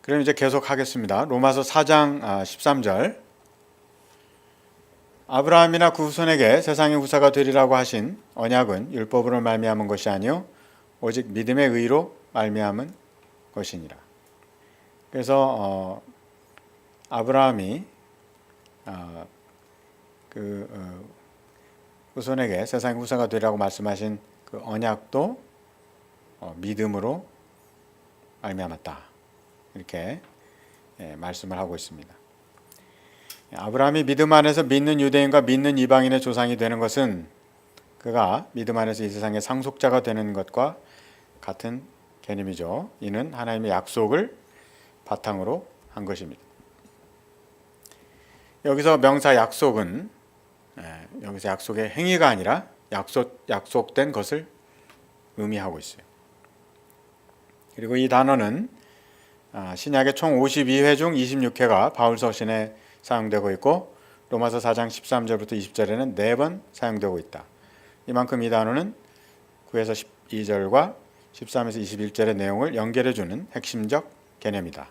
그럼 이제 계속 하겠습니다. 로마서 4장 13절. 아브라함이나 그 후손에게 세상의 후사가 되리라고 하신 언약은 율법으로 말미암은 것이 아니요 오직 믿음의 의로 말미암은 것이니라. 그래서 아브라함이 후손에게 세상의 후사가 되리라고 말씀하신 그 언약도 믿음으로 말미암았다. 이렇게 말씀을 하고 있습니다. 아브라함이 믿음 안에서 믿는 유대인과 믿는 이방인의 조상이 되는 것은 그가 믿음 안에서 이 세상의 상속자가 되는 것과 같은 개념이죠. 이는 하나님의 약속을 바탕으로 한 것입니다. 여기서 명사 약속은 여기서 약속의 행위가 아니라 약속된 것을 의미하고 있어요. 그리고 이 단어는 신약의 총 52회 중 26회가 바울 서신에 사용되고 있고 로마서 4장 13절부터 20절에는 4번 사용되고 있다. 이만큼 이 단어는 9에서 12절과 13에서 21절의 내용을 연결해주는 핵심적 개념이다.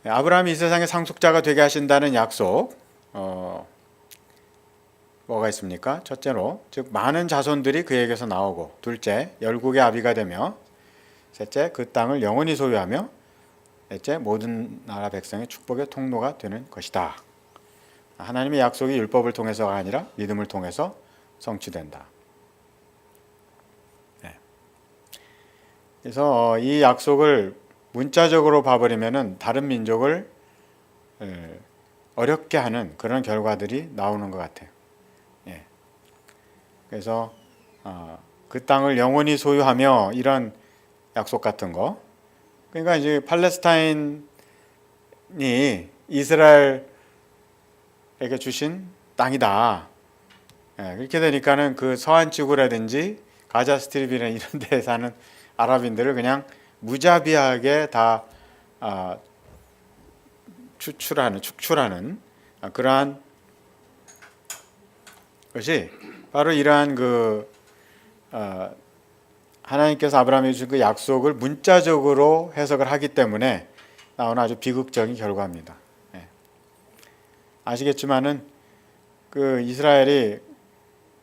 아브라함이 이 세상의 상속자가 되게 하신다는 약속, 뭐가 있습니까? 첫째로, 즉 많은 자손들이 그에게서 나오고, 둘째, 열국의 아비가 되며, 셋째, 그 땅을 영원히 소유하며, 넷째, 모든 나라 백성의 축복의 통로가 되는 것이다. 하나님의 약속이 율법을 통해서가 아니라 믿음을 통해서 성취된다. 그래서 이 약속을 문자적으로 봐버리면은 다른 민족을 어렵게 하는 그런 결과들이 나오는 것 같아요. 그래서 그 땅을 영원히 소유하며 이런 약속 같은 거. 그러니까 이제 팔레스타인이 이스라엘에게 주신 땅이다. 그렇게 되니까는 그 서한 지구라든지 가자 스트립이나 이런 데 사는 아랍인들을 그냥 무자비하게 다 축출하는 그러한 것이 바로 이러한 하나님께서 아브라함에게 주신 그 약속을 문자적으로 해석을 하기 때문에 나오는 아주 비극적인 결과입니다. 아시겠지만은 그 이스라엘이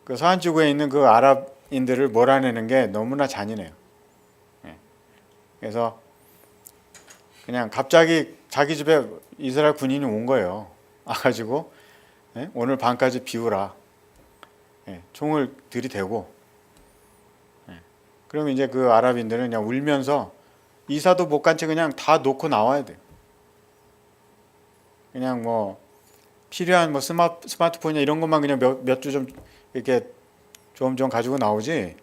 그 서한 지구에 있는 그 아랍인들을 몰아내는 게 너무나 잔인해요. 그래서 그냥 갑자기 자기 집에 이스라엘 군인이 온 거예요. 와가지고 오늘 밤까지 비우라. 총을 들이대고. 그러면 이제 그 아랍인들은 그냥 울면서 이사도 못 간 채 그냥 다 놓고 나와야 돼요. 그냥 뭐 필요한 뭐 스마트폰이나 이런 것만 그냥 몇 주 좀 이렇게 좀 가지고 나오지.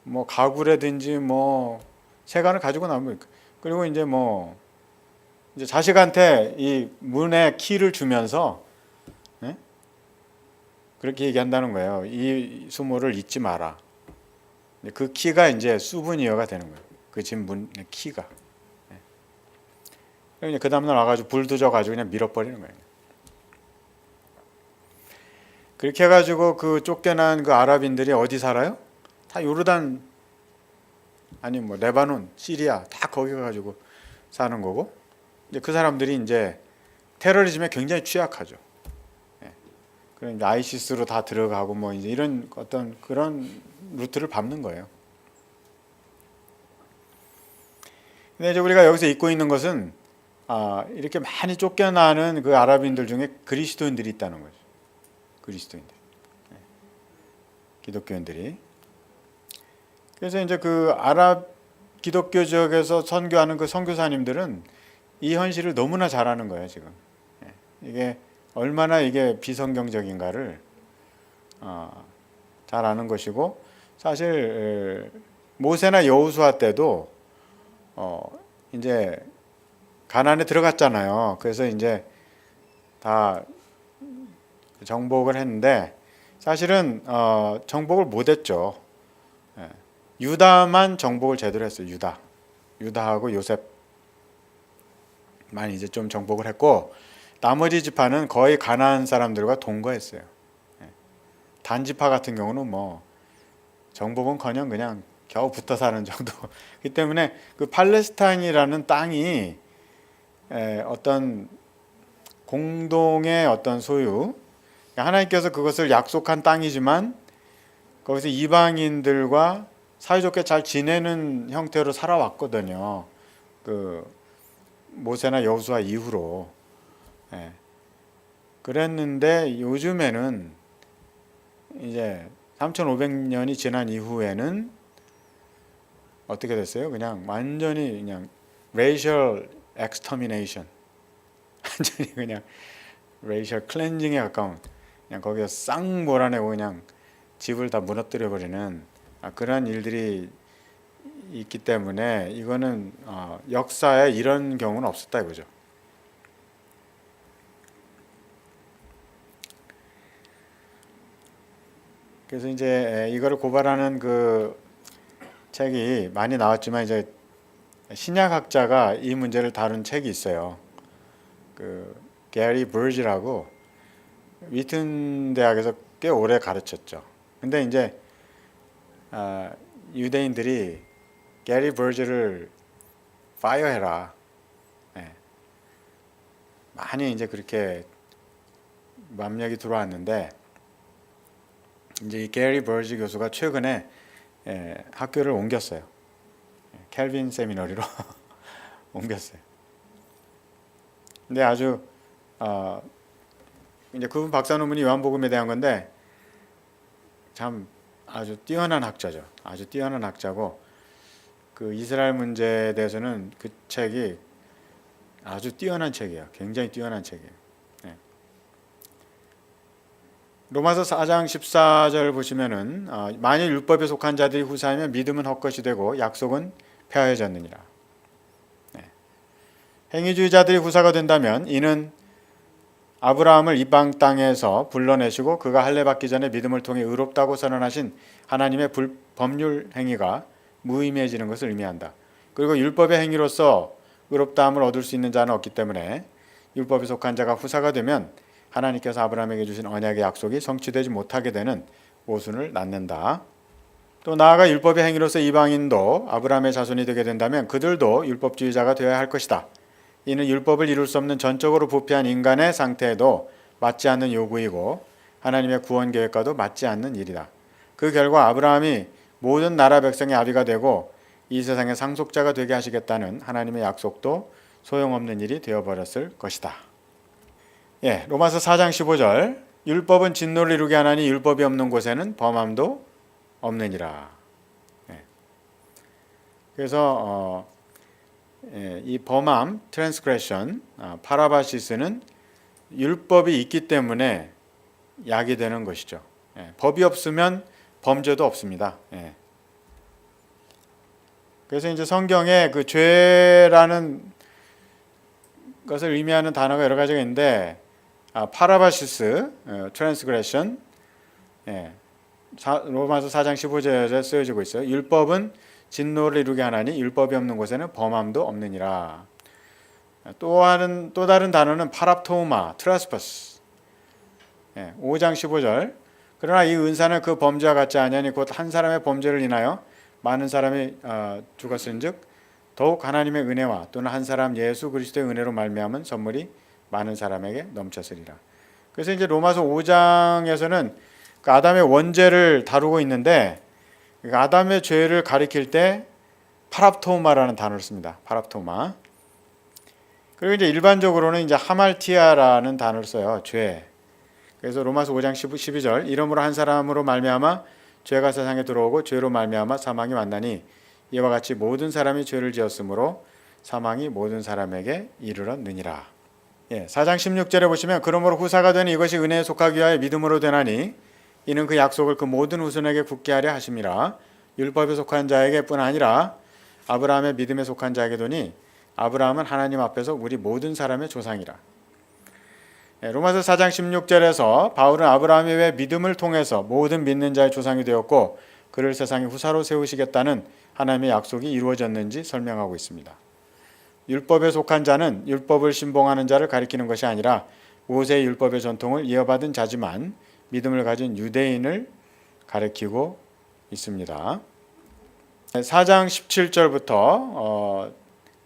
뭐 가구라든지 뭐 세간을 가지고 나오면 그리고 이제 뭐 이제 자식한테 이 문의 키를 주면서 그렇게 얘기한다는 거예요. 이 수모를 잊지 마라. 그 키가 이제 수브니어가 되는 거예요. 그 집 문의 키가. 그럼 그 다음날 와가지고 불 두져가지고 그냥 밀어버리는 거예요. 그렇게 해가지고 그 쫓겨난 그 아랍인들이 어디 살아요? 다 요르단 아니 뭐 레바논, 시리아 다 거기 가가지고 사는 거고 이제 그 사람들이 이제 테러리즘에 굉장히 취약하죠. 그런 이제 아이시스로 다 들어가고 뭐 이제 이런 어떤 그런 루트를 밟는 거예요. 근데 이제 우리가 여기서 잊고 있는 것은 이렇게 많이 쫓겨나는 그 아랍인들 중에 그리스도인들이 있다는 거죠. 그리스도인들, 기독교인들이. 그래서 이제 그 아랍 기독교 지역에서 선교하는 그 선교사님들은 이 현실을 너무나 잘 아는 거예요, 지금. 이게 얼마나 이게 비성경적인가를 잘 아는 것이고, 사실 모세나 여호수아 때도 이제 가나안에 들어갔잖아요. 그래서 이제 다 정복을 했는데 사실은 정복을 못했죠. 유다만 정복을 제대로 했어요. 유다하고 요셉만 이제 좀 정복을 했고 나머지 지파는 거의 가나안 사람들과 동거했어요. 단지파 같은 경우는 뭐 정복은커녕 그냥 겨우 붙어 사는 정도. 그렇기 때문에 그 팔레스타인이라는 땅이 어떤 공동의 어떤 소유, 하나님께서 그것을 약속한 땅이지만 거기서 이방인들과 사이좋게 잘 지내는 형태로 살아왔거든요. 그 모세나 여호수아 이후로. 그랬는데 요즘에는 이제 3,500년이 지난 이후에는 어떻게 됐어요? 그냥 완전히 그냥 racial extermination, 완전히 그냥 racial cleansing에 가까운, 그냥 거기서 싹 몰아내고 그냥 집을 다 무너뜨려 버리는 그러한 일들이 있기 때문에 이거는 역사에 이런 경우는 없었다 이거죠. 그래서 이제 이거를 고발하는 그 책이 많이 나왔지만 이제 신약학자가 이 문제를 다룬 책이 있어요. 그 게리 버지라고 위튼 대학에서 꽤 오래 가르쳤죠. 근데 이제 유대인들이 게리 버지를 파이어해라. 많이 이제 그렇게 압력이 들어왔는데 이제 이 게리 버지 교수가 최근에 학교를 옮겼어요. 켈빈 세미너리로 옮겼어요. 근데 아주 이제 그분 박사 논문이 요한복음에 대한 건데 참 아주 뛰어난 학자죠. 아주 뛰어난 학자고 그 이스라엘 문제에 대해서는 그 책이 아주 뛰어난 책이에요. 굉장히 뛰어난 책이에요. 로마서 4장 14절 보시면은 만일 율법에 속한 자들이 후사하면 믿음은 헛것이 되고 약속은 폐하여졌느니라. 행위주의자들이 후사가 된다면 이는 아브라함을 이방 땅에서 불러내시고 그가 할례 받기 전에 믿음을 통해 의롭다고 선언하신 하나님의 법률 행위가 무의미해지는 것을 의미한다. 그리고 율법의 행위로서 의롭다함을 얻을 수 있는 자는 없기 때문에 율법에 속한 자가 후사가 되면 하나님께서 아브라함에게 주신 언약의 약속이 성취되지 못하게 되는 모순을 낳는다. 또 나아가 율법의 행위로서 이방인도 아브라함의 자손이 되게 된다면 그들도 율법주의자가 되어야 할 것이다. 이는 율법을 이룰 수 없는 전적으로 부패한 인간의 상태에도 맞지 않는 요구이고 하나님의 구원 계획과도 맞지 않는 일이다. 그 결과 아브라함이 모든 나라 백성의 아비가 되고 이 세상의 상속자가 되게 하시겠다는 하나님의 약속도 소용없는 일이 되어버렸을 것이다. 로마서 4장 15절 율법은 진노를 이루게 하나니 율법이 없는 곳에는 범함도 없느니라. 그래서 이 범함, transgression, 파라바시스는 율법이 있기 때문에 약이 되는 것이죠. 법이 없으면 범죄도 없습니다. 그래서 이제 성경에 그 죄라는 것을 의미하는 단어가 여러 가지가 있는데 파라바시스, 트랜스그레션, 로마서 4장 15절에 쓰여지고 있어요. 율법은 진노를 이루게 하나니 율법이 없는 곳에는 범함도 없느니라. 또 다른 단어는 파랍토마, 트라스퍼스. 5장 15절. 그러나 이 은사는 그 범죄와 같지 아니하니 곧 한 사람의 범죄를 인하여 많은 사람이 죽었은즉 더욱 하나님의 은혜와 또는 한 사람 예수 그리스도의 은혜로 말미암은 선물이 많은 사람에게 넘쳤으리라. 그래서 이제 로마서 5장에서는 그 아담의 원죄를 다루고 있는데 아담의 죄를 가리킬 때 파랍토마라는 단어를 씁니다. 파랍토마. 그리고 이제 일반적으로는 이제 하말티아라는 단어를 써요. 죄. 그래서 로마서 5장 12절 이러므로 한 사람으로 말미암아 죄가 세상에 들어오고 죄로 말미암아 사망이 왔나니 이와 같이 모든 사람이 죄를 지었으므로 사망이 모든 사람에게 이르렀느니라. 4장 16절에 보시면 그러므로 후사가 되는 이것이 은혜에 속하기 위하여 믿음으로 되나니 이는 그 약속을 그 모든 후손에게 굳게 하려 하심이라. 율법에 속한 자에게 뿐 아니라 아브라함의 믿음에 속한 자에게 도니 아브라함은 하나님 앞에서 우리 모든 사람의 조상이라. 로마서 4장 16절에서 바울은 아브라함이 왜 믿음을 통해서 모든 믿는 자의 조상이 되었고 그를 세상의 후사로 세우시겠다는 하나님의 약속이 이루어졌는지 설명하고 있습니다. 율법에 속한 자는 율법을 신봉하는 자를 가리키는 것이 아니라 모세의 율법의 전통을 이어받은 자지만 믿음을 가진 유대인을 가리키고 있습니다. 4장 17절부터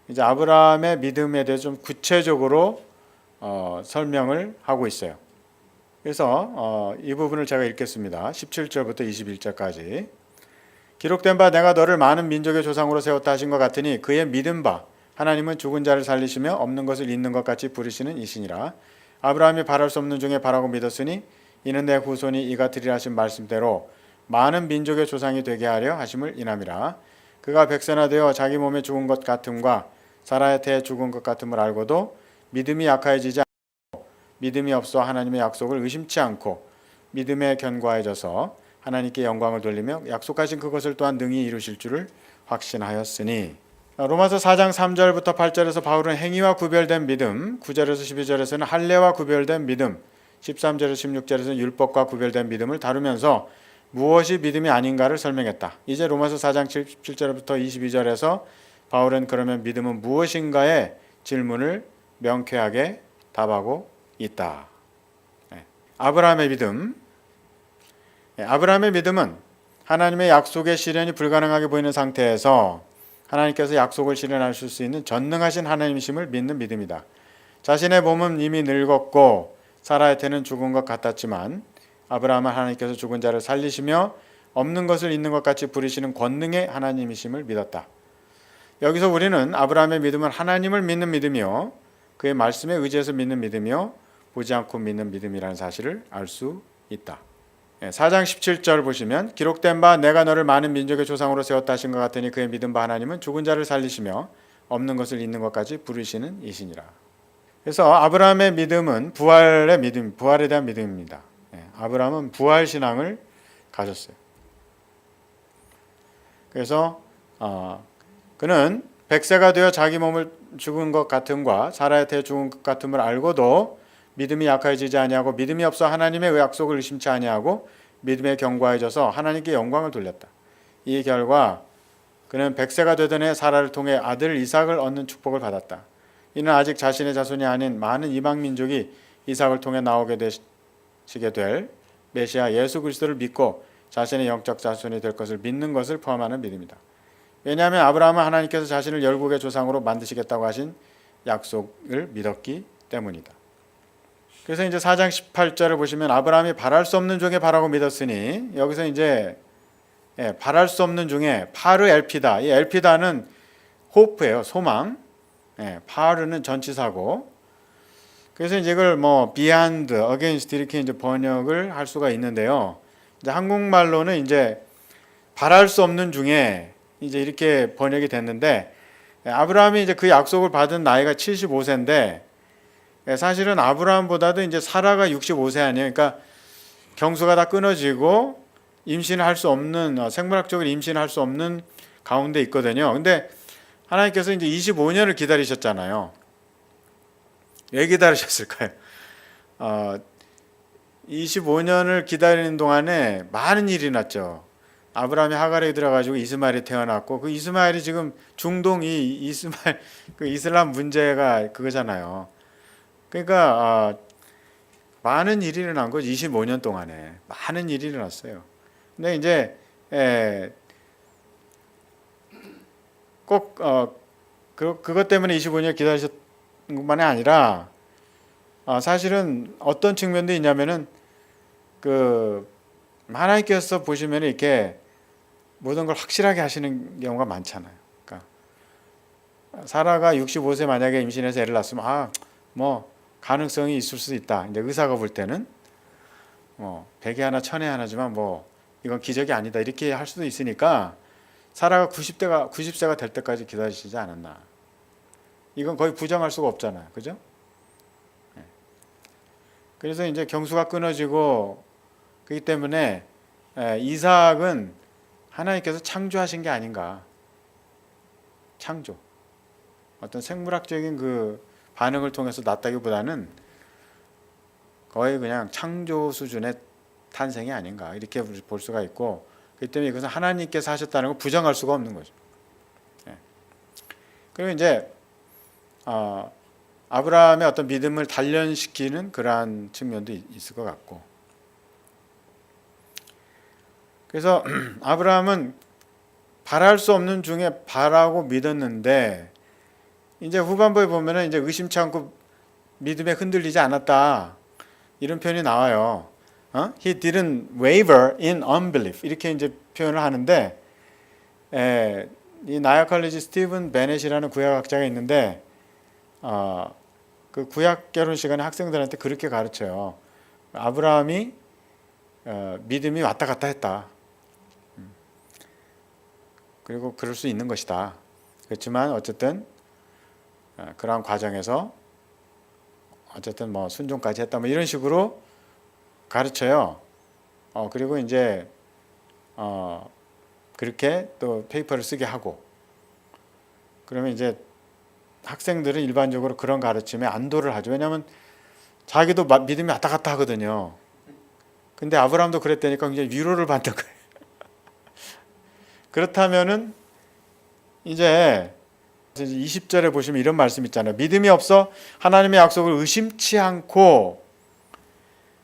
이제 아브라함의 믿음에 대해서 좀 구체적으로 설명을 하고 있어요. 그래서 이 부분을 제가 읽겠습니다. 17절부터 21절까지. 기록된 바 내가 너를 많은 민족의 조상으로 세웠다 하신 것 같으니 그의 믿은 바 하나님은 죽은 자를 살리시며 없는 것을 있는 것 같이 부르시는 이시니라. 아브라함이 바랄 수 없는 중에 바라고 믿었으니 이는 내 후손이 이가 드리라 하신 말씀대로 많은 민족의 조상이 되게 하려 하심을 인함이라. 그가 백세나 되어 자기 몸에 죽은 것 같음과 사라의 태에 죽은 것 같음을 알고도 믿음이 약하여지지 않고 믿음이 없어 하나님의 약속을 의심치 않고 믿음에 견고해져서 하나님께 영광을 돌리며 약속하신 그것을 또한 능히 이루실 줄을 확신하였으니. 로마서 4장 3절부터 8절에서 바울은 행위와 구별된 믿음, 9절에서 12절에서는 할례와 구별된 믿음, 13절에서 16절에서는 율법과 구별된 믿음을 다루면서 무엇이 믿음이 아닌가를 설명했다. 이제 로마서 4장 17절부터 22절에서 바울은 그러면 믿음은 무엇인가의 질문을 명쾌하게 답하고 있다. 아브라함의 믿음. 아브라함의 믿음은 하나님의 약속의 실현이 불가능하게 보이는 상태에서 하나님께서 약속을 실현하실 수 있는 전능하신 하나님이심을 믿는 믿음이다. 자신의 몸은 이미 늙었고 사라의 태는 죽은 것 같았지만 아브라함은 하나님께서 죽은 자를 살리시며 없는 것을 있는 것 같이 부리시는 권능의 하나님이심을 믿었다. 여기서 우리는 아브라함의 믿음은 하나님을 믿는 믿음이요 그의 말씀에 의지해서 믿는 믿음이요 보지 않고 믿는 믿음이라는 사실을 알 수 있다. 4장 17절 보시면 기록된 바 내가 너를 많은 민족의 조상으로 세웠다 하신 것 같으니 그의 믿은 바 하나님은 죽은 자를 살리시며 없는 것을 있는 것까지 부르시는 이시니라. 그래서 아브라함의 믿음은 부활의 믿음, 부활에 대한 믿음입니다. 아브라함은 부활 신앙을 가졌어요. 그래서 그는 백세가 되어 자기 몸을 죽은 것 같음과 사라의 태에 죽은 것 같음을 알고도 믿음이 약해지지 아니하고 믿음이 없어 하나님의 약속을 의심치 아니하고 믿음에 견고해져서 하나님께 영광을 돌렸다. 이 결과 그는 백세가 되던 해 사라를 통해 아들 이삭을 얻는 축복을 받았다. 이는 아직 자신의 자손이 아닌 많은 이방 민족이 이삭을 통해 나오게 되시게 될 메시아 예수 그리스도를 믿고 자신의 영적 자손이 될 것을 믿는 것을 포함하는 믿음이다. 왜냐하면 아브라함은 하나님께서 자신을 열국의 조상으로 만드시겠다고 하신 약속을 믿었기 때문이다. 그래서 이제 4장 18절을 보시면 아브라함이 바랄 수 없는 중에 바라고 믿었으니 여기서 이제 바랄 수 없는 중에 파르 엘피다. 이 엘피다는 호프예요. 소망. 파르는 전치사고. 그래서 이제 이걸 뭐 beyond, against 이렇게 이제 번역을 할 수가 있는데요. 이제 한국말로는 이제 바랄 수 없는 중에 이제 이렇게 번역이 됐는데 아브라함이 이제 그 약속을 받은 나이가 75세인데 사실은 아브라함보다도 이제 사라가 65세 아니에요. 그러니까 경수가 다 끊어지고 임신을 할 수 없는 생물학적으로 임신을 할 수 없는 가운데 있거든요. 근데 하나님께서 이제 25년을 기다리셨잖아요. 왜 기다리셨을까요? 25년을 기다리는 동안에 많은 일이 났죠. 아브라함이 하갈에 들어가지고 이스마엘이 태어났고 그 이스마엘이 지금 중동 이 이스마엘 그 이슬람 문제가 그거잖아요. 그러니까 많은 일이 일어난 거죠. 25년 동안에 많은 일이 일어났어요. 근데 이제 꼭 그것 때문에 25년 기다리셨던 것만이 아니라 사실은 어떤 측면도 있냐면은 그 하나님께서 보시면 이렇게 모든 걸 확실하게 하시는 경우가 많잖아요. 그러니까 사라가 65세 만약에 임신해서 애를 낳았으면 뭐 가능성이 있을 수 있다. 이제 의사가 볼 때는 100에 하나 1000에 하나지만 뭐 이건 기적이 아니다. 이렇게 할 수도 있으니까 사라가 90세가 될 때까지 기다리시지 않았나. 이건 거의 부정할 수가 없잖아요. 그죠? 그래서 이제 경수가 끊어지고 그렇기 때문에 이삭은 하나님께서 창조하신 게 아닌가. 창조. 어떤 생물학적인 그 반응을 통해서 났다기보다는 거의 그냥 창조 수준의 탄생이 아닌가 이렇게 볼 수가 있고 그렇기 때문에 이것은 하나님께서 하셨다는 걸 부정할 수가 없는 거죠. 그리고 이제 아브라함의 어떤 믿음을 단련시키는 그러한 측면도 있을 것 같고 그래서 아브라함은 바랄 수 없는 중에 바라고 믿었는데 이제 후반부에 보면은 이제 의심치 않고 믿음에 흔들리지 않았다 이런 표현이 나와요. He didn't waver in unbelief 이렇게 이제 표현을 하는데 이 나야 컬리지 스티븐 베넷이라는 구약학자가 있는데 그 구약 결혼 시간에 학생들한테 그렇게 가르쳐요. 아브라함이 믿음이 왔다 갔다 했다. 그리고 그럴 수 있는 것이다. 그렇지만 어쨌든 그러한 과정에서 어쨌든 뭐 순종까지 했다. 뭐 이런 식으로 가르쳐요. 그리고 이제 그렇게 또 페이퍼를 쓰게 하고 그러면 이제 학생들은 일반적으로 그런 가르침에 안도를 하죠. 왜냐하면 자기도 믿음이 왔다 갔다 하거든요. 근데 아브라함도 그랬다니까 굉장히 위로를 받는 거예요. 그렇다면은 이제 20절에 보시면 이런 말씀 있잖아요. 믿음이 없어 하나님의 약속을 의심치 않고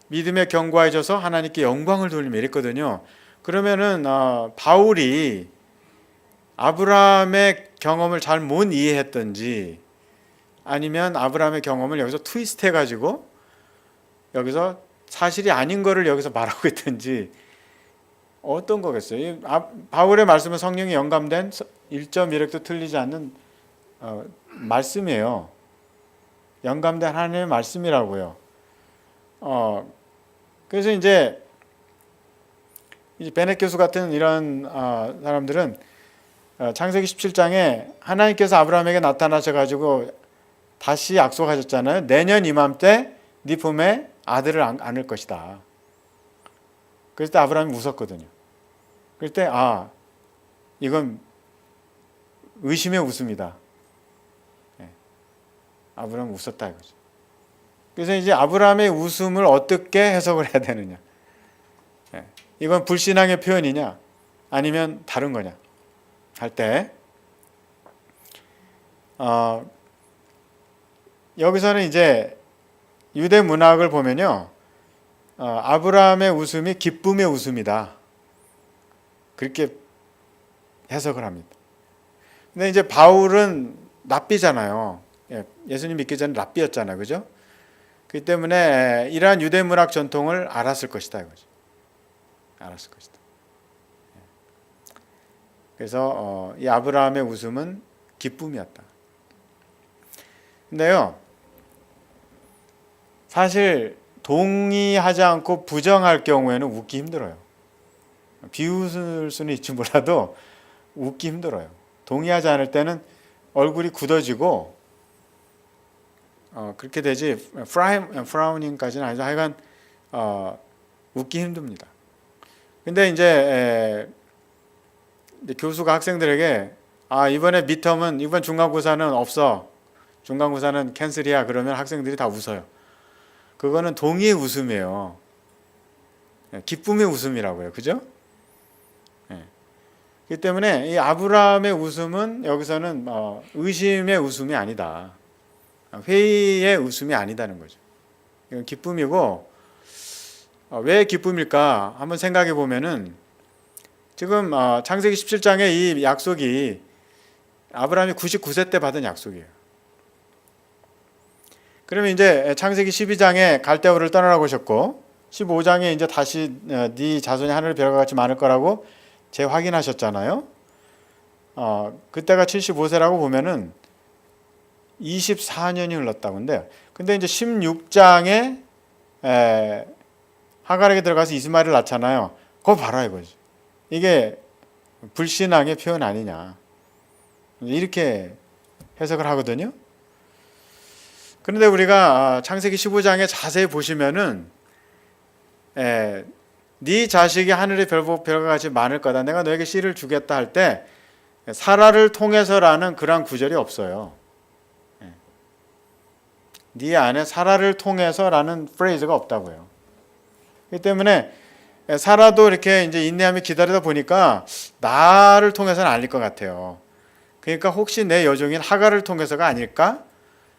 믿음에 견고해져서 하나님께 영광을 돌리며 이랬거든요. 그러면은 바울이 아브라함의 경험을 잘 못 이해했던지 아니면 아브라함의 경험을 여기서 트위스트 해가지고 여기서 사실이 아닌 거를 여기서 말하고 있던지 어떤 거겠어요? 바울의 말씀은 성령이 영감된 1.1획도 틀리지 않는 말씀이에요. 영감된 하나님의 말씀이라고요. 그래서 이제 베넷 교수 같은 이런 사람들은 창세기 17장에 하나님께서 아브라함에게 나타나셔가지고 다시 약속하셨잖아요. 내년 이맘때 네 품에 아들을 안을 것이다. 그럴 때 아브라함이 웃었거든요. 그럴 때 이건 의심의 웃음이다. 아브라함이 웃었다 이거죠. 그래서 이제 아브라함의 웃음을 어떻게 해석을 해야 되느냐? 이건 불신앙의 표현이냐? 아니면 다른 거냐? 할 때 여기서는 이제 유대 문학을 보면요, 아브라함의 웃음이 기쁨의 웃음이다. 그렇게 해석을 합니다. 근데 이제 바울은 랍비잖아요. 예수님 믿기 전에 랍비였잖아요, 그죠? 그렇기 때문에 이러한 유대 문학 전통을 알았을 것이다 이거죠. 알았을 것이다. 그래서 이 아브라함의 웃음은 기쁨이었다. 근데요, 사실 동의하지 않고 부정할 경우에는 웃기 힘들어요. 비웃을 수는 있지 몰라도 웃기 힘들어요. 동의하지 않을 때는 얼굴이 굳어지고 그렇게 되지 프라우닝까지는 아니죠. 하여간 웃기 힘듭니다. 근데 이제 교수가 학생들에게 이번에 미텀은 이번 중간고사는 없어. 중간고사는 캔슬이야. 그러면 학생들이 다 웃어요. 그거는 동의의 웃음이에요. 기쁨의 웃음이라고요. 그죠? 그렇기 때문에 이 아브라함의 웃음은 여기서는 의심의 웃음이 아니다. 회의의 웃음이 아니다는 거죠. 이건 기쁨이고, 왜 기쁨일까? 한번 생각해 보면은 지금 창세기 17장의 이 약속이 아브라함이 99세 때 받은 약속이에요. 그러면 이제 창세기 12장에 갈대아우를 떠나라고 하셨고 15장에 이제 다시 네 자손이 하늘의 별과 같이 많을 거라고 재확인하셨잖아요. 그때가 75세라고 보면은 24년이 흘렀다고 하는데, 근데 이제 16장에 하갈에게 들어가서 이스마엘을 낳잖아요. 그거 봐라 이거지. 이게 불신앙의 표현 아니냐. 이렇게 해석을 하거든요. 그런데 우리가 창세기 15장에 자세히 보시면은 네 자식이 하늘의 별과 같이 많을 거다. 내가 너에게 씨를 주겠다 할 때 사라를 통해서라는 그런 구절이 없어요. 네 안에 사라를 통해서라는 프레이즈가 없다고요. 그렇기 때문에 사라도 이렇게 이제 인내하며 기다리다 보니까 나를 통해서는 아닐 것 같아요. 그러니까 혹시 내 여종인 하갈을 통해서가 아닐까?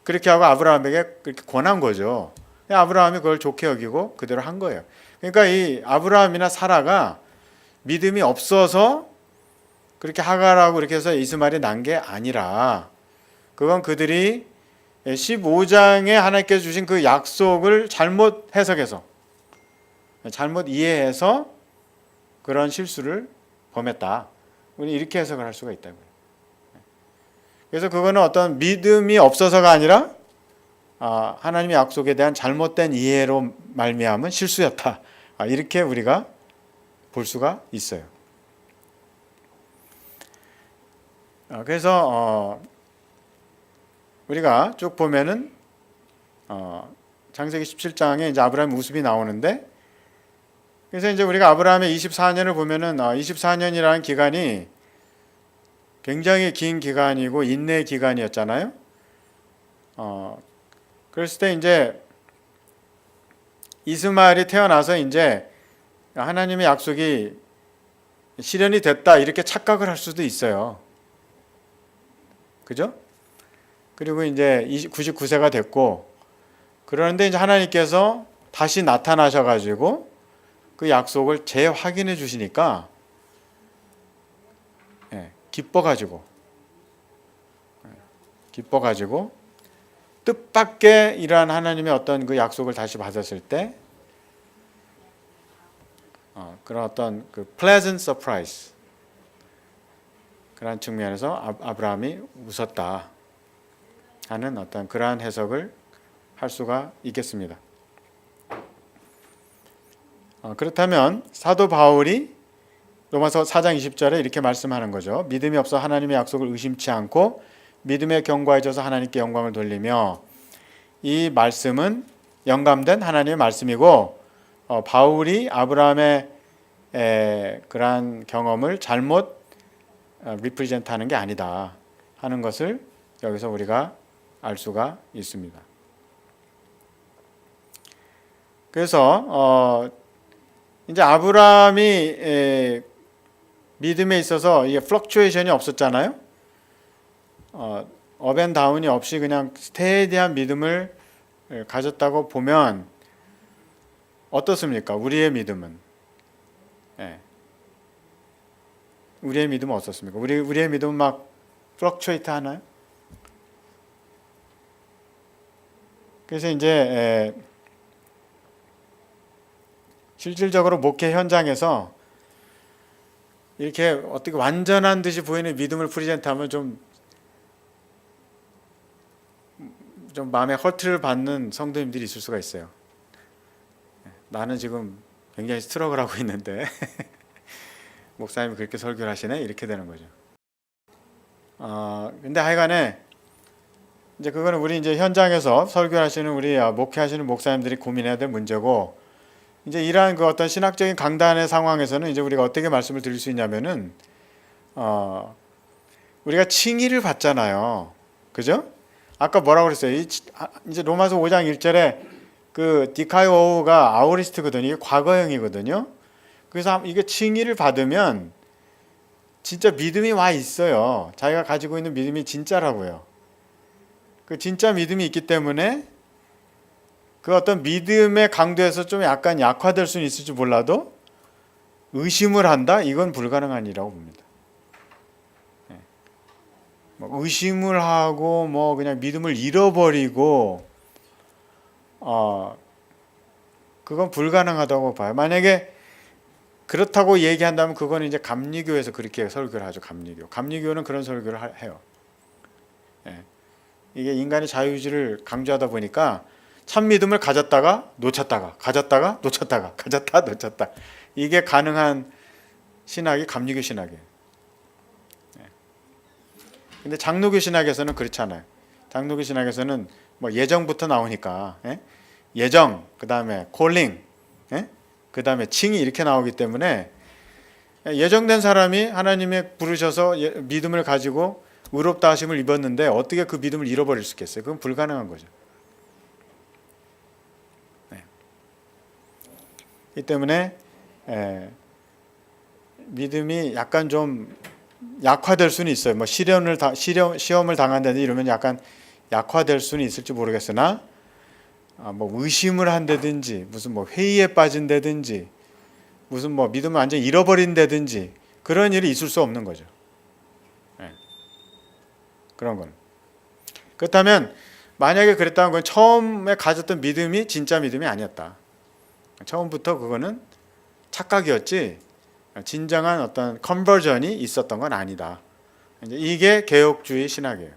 그렇게 하고 아브라함에게 그렇게 권한 거죠. 아브라함이 그걸 좋게 여기고 그대로 한 거예요. 그러니까 이 아브라함이나 사라가 믿음이 없어서 그렇게 하갈하고 이렇게 해서 이스마엘이 난 게 아니라 그건 그들이 15장에 하나님께서 주신 그 약속을 잘못 해석해서, 잘못 이해해서 그런 실수를 범했다. 우리 이렇게 해석을 할 수가 있다고요. 그래서 그거는 어떤 믿음이 없어서가 아니라 하나님의 약속에 대한 잘못된 이해로 말미암은 실수였다. 이렇게 우리가 볼 수가 있어요. 그래서 우리가 쭉 보면은 창세기 17장에 이제 아브라함 우습이 나오는데, 그래서 이제 우리가 아브라함의 24년을 보면은 24년이라는 기간이 굉장히 긴 기간이고 인내 기간이었잖아요. 그랬을 때 이제 이스마엘이 태어나서 이제 하나님의 약속이 실현이 됐다 이렇게 착각을 할 수도 있어요. 그죠? 그리고 이제 99세가 됐고, 그런데 이제 하나님께서 다시 나타나셔가지고 그 약속을 재확인해 주시니까 기뻐가지고 뜻밖의 이러한 하나님의 어떤 그 약속을 다시 받았을 때 그런 어떤 그 pleasant surprise, 그런 측면에서 아브라함이 웃었다 하는 어떤 그러한 해석을 할 수가 있겠습니다. 그렇다면 사도 바울이 로마서 4장 20절에 이렇게 말씀하는 거죠. 믿음이 없어 하나님의 약속을 의심치 않고 믿음에 견고해져서 하나님께 영광을 돌리며, 이 말씀은 영감된 하나님의 말씀이고 바울이 아브라함의 그러한 경험을 잘못 리프레젠트하는 게 아니다 하는 것을 여기서 우리가 알 수가 있습니다. 그래서 이제 아브라함이 믿음에 있어서 이게 플럭추에이션이 없었잖아요. 업앤다운이 없이 그냥 스테디한 믿음을 가졌다고 보면 어떻습니까? 우리의 믿음은 우리의 믿음은 어떻습니까? 우리의 믿음은 막 플럭추에이트 하나요? 그래서 이제 실질적으로 목회 현장에서 이렇게 어떻게 완전한 듯이 보이는 믿음을 프리젠트하면 좀 마음에 허트를 받는 성도님들이 있을 수가 있어요. 나는 지금 굉장히 스트러글 하고 있는데 목사님이 그렇게 설교를 하시네? 이렇게 되는 거죠. 근데 하여간에 이제 그거는 우리 이제 현장에서 설교하시는 우리 목회하시는 목사님들이 고민해야 될 문제고, 이제 이러한 그 어떤 신학적인 강단의 상황에서는 이제 우리가 어떻게 말씀을 드릴 수 있냐면은 우리가 칭의를 받잖아요. 그죠? 아까 뭐라고 그랬어요? 이제 로마서 5장 1절에 그 디카이오가 아우리스트거든요. 이게 과거형이거든요. 그래서 이게 칭의를 받으면 진짜 믿음이 와 있어요. 자기가 가지고 있는 믿음이 진짜라고요. 그 진짜 믿음이 있기 때문에 그 어떤 믿음의 강도에서 좀 약간 약화될 수는 있을지 몰라도 의심을 한다? 이건 불가능한 일이라고 봅니다. 의심을 하고 뭐 그냥 믿음을 잃어버리고 그건 불가능하다고 봐요. 만약에 그렇다고 얘기한다면 그거는 이제 감리교에서 그렇게 설교를 하죠. 감리교는 그런 설교를 해요. 이게 인간의 자유의지를 강조하다 보니까 참 믿음을 가졌다가 놓쳤다가 가졌다가 놓쳤다가 가졌다 놓쳤다, 이게 가능한 신학이 감리교 신학이에요. 근데 장로교 신학에서는 그렇지 않아요. 장로교 신학에서는 뭐 예정부터 나오니까 예정, 그 다음에 콜링, 그 다음에 칭이 이렇게 나오기 때문에 예정된 사람이 하나님의 부르셔서 믿음을 가지고 의롭다 하심을 입었는데 어떻게 그 믿음을 잃어버릴 수 있겠어요? 그건 불가능한 거죠. 이 때문에 믿음이 약간 좀 약화될 수는 있어요. 뭐 시험을 당한다든지 이러면 약간 약화될 수는 있을지 모르겠으나 뭐 의심을 한다든지 무슨 뭐 회의에 빠진다든지 무슨 뭐 믿음을 완전히 잃어버린다든지 그런 일이 있을 수 없는 거죠. 그런 건. 그렇다면 만약에 그랬다면 그건 처음에 가졌던 믿음이 진짜 믿음이 아니었다. 처음부터 그거는 착각이었지 진정한 어떤 컨버전이 있었던 건 아니다. 이게 개혁주의 신학이에요.